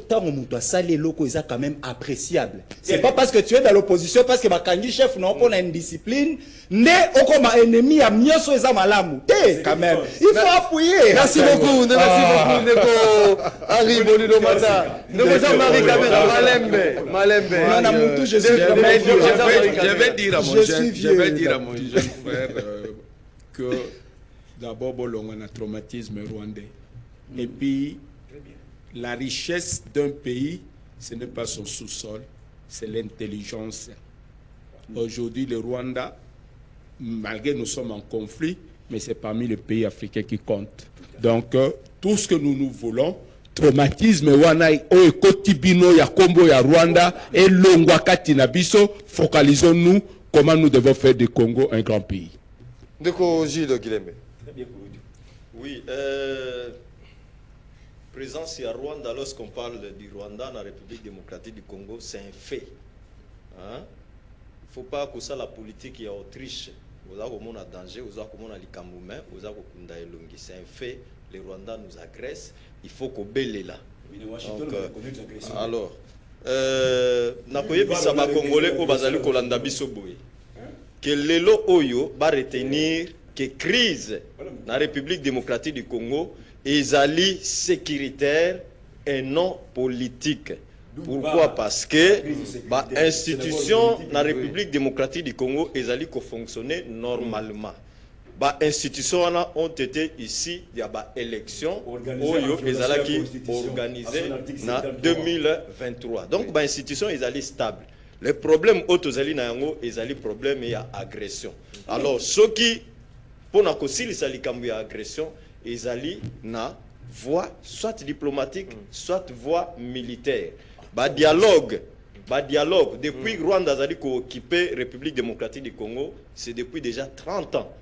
Tant que sali loko est quand même appréciable. C'est pas parce que tu es dans l'opposition, parce que bakangi chef non qu'on a une discipline, né au comme ennemi à mieux so eza malamu. Quand même. Il faut appuyer. Merci beaucoup, Ndeko Henri Bolilo Mata. Ndeko Jean-Marie Kamera Malembe. Non, je vais dire à mon jeune frère que d'abord, on a un traumatisme rwandais. Et puis, la richesse d'un pays, ce n'est pas son sous-sol, c'est l'intelligence. Aujourd'hui, le Rwanda, malgré nous sommes en conflit, mais c'est parmi les pays africains qui comptent. Donc, tout ce que nous voulons, traumatisme, Kotibino, ya Kombo, ya Rwanda, et Longwakati Nabiso, focalisons-nous comment nous devons faire du Congo un grand pays. Gilles Guillemé. Oui, présence à Rwanda, lorsqu'on parle du Rwanda dans la République démocratique du Congo, c'est un fait. Il ne faut pas que ça la politique est Autriche. Vous avez un danger, vous avez un likamoumen, vous avez un elongi. C'est un fait, les Rwandais nous agressent, il faut qu'on belle là. Alors, nakoye bisaba congolais au bazali kolanda biso boye. Que lelo oyo va retenir que crise dans la République démocratique du Congo ezali sécuritaire et non politique. Pourquoi? Parce que l'institution dans la République démocratique du Congo ezali ko fonctionner normalement. Les institutions ont été ici, il y a des élections organisées en 2023. Donc, les institutions sont stables. Le problème autozali na yango ezali problème ya agression. Alors ceux qui pour na kosili sali kambu ya agression ezali na voie soit diplomatique soit voie militaire. Ba dialogue depuis Rwanda zali ko occuper République démocratique du Congo, c'est depuis déjà 30 ans.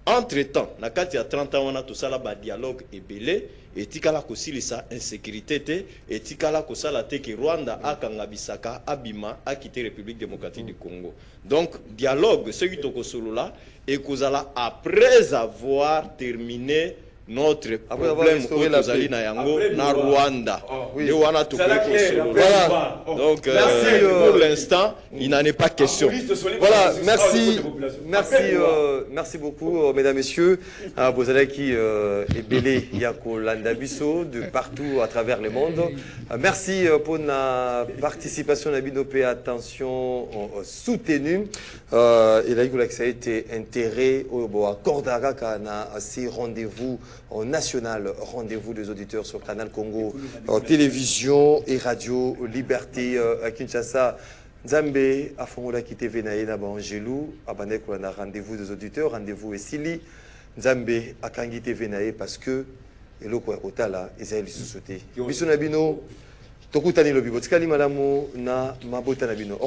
Entre-temps, na kati ya 30 ans on a tout ça là ba dialogue ebele et tikala kosilisa insécurité et tikala kosala te ke Rwanda akanga bisaka abima a quitté République démocratique du Congo. Donc dialogue ce qui toko solo là et kozala après avoir terminé notre problème autozali na yango na Rwanda. Voilà. Donc pour l'instant, il n'en est pas question. Voilà, merci beaucoup mesdames, messieurs. Vous allez qui est belé Yako Landabiso de partout à travers le monde. Merci pour la participation à Binopé, attention soutenue. Il a dit que ça a été intérêt au accord d'Araka à ces rendez-vous national, rendez-vous des auditeurs sur Canal Congo, télévision et radio, Liberté à Kinshasa, Nzambe, à Fongola qui TV Naïna Bangelou, à Banekolana, rendez-vous des auditeurs, rendez-vous et Sili, Nzambe à Kangi TV Naï parce que et l'eau Otala et Zahel Société. Bisonabino, Tokutani Lobibo, Tkali Malamo, na Mabota Nabino.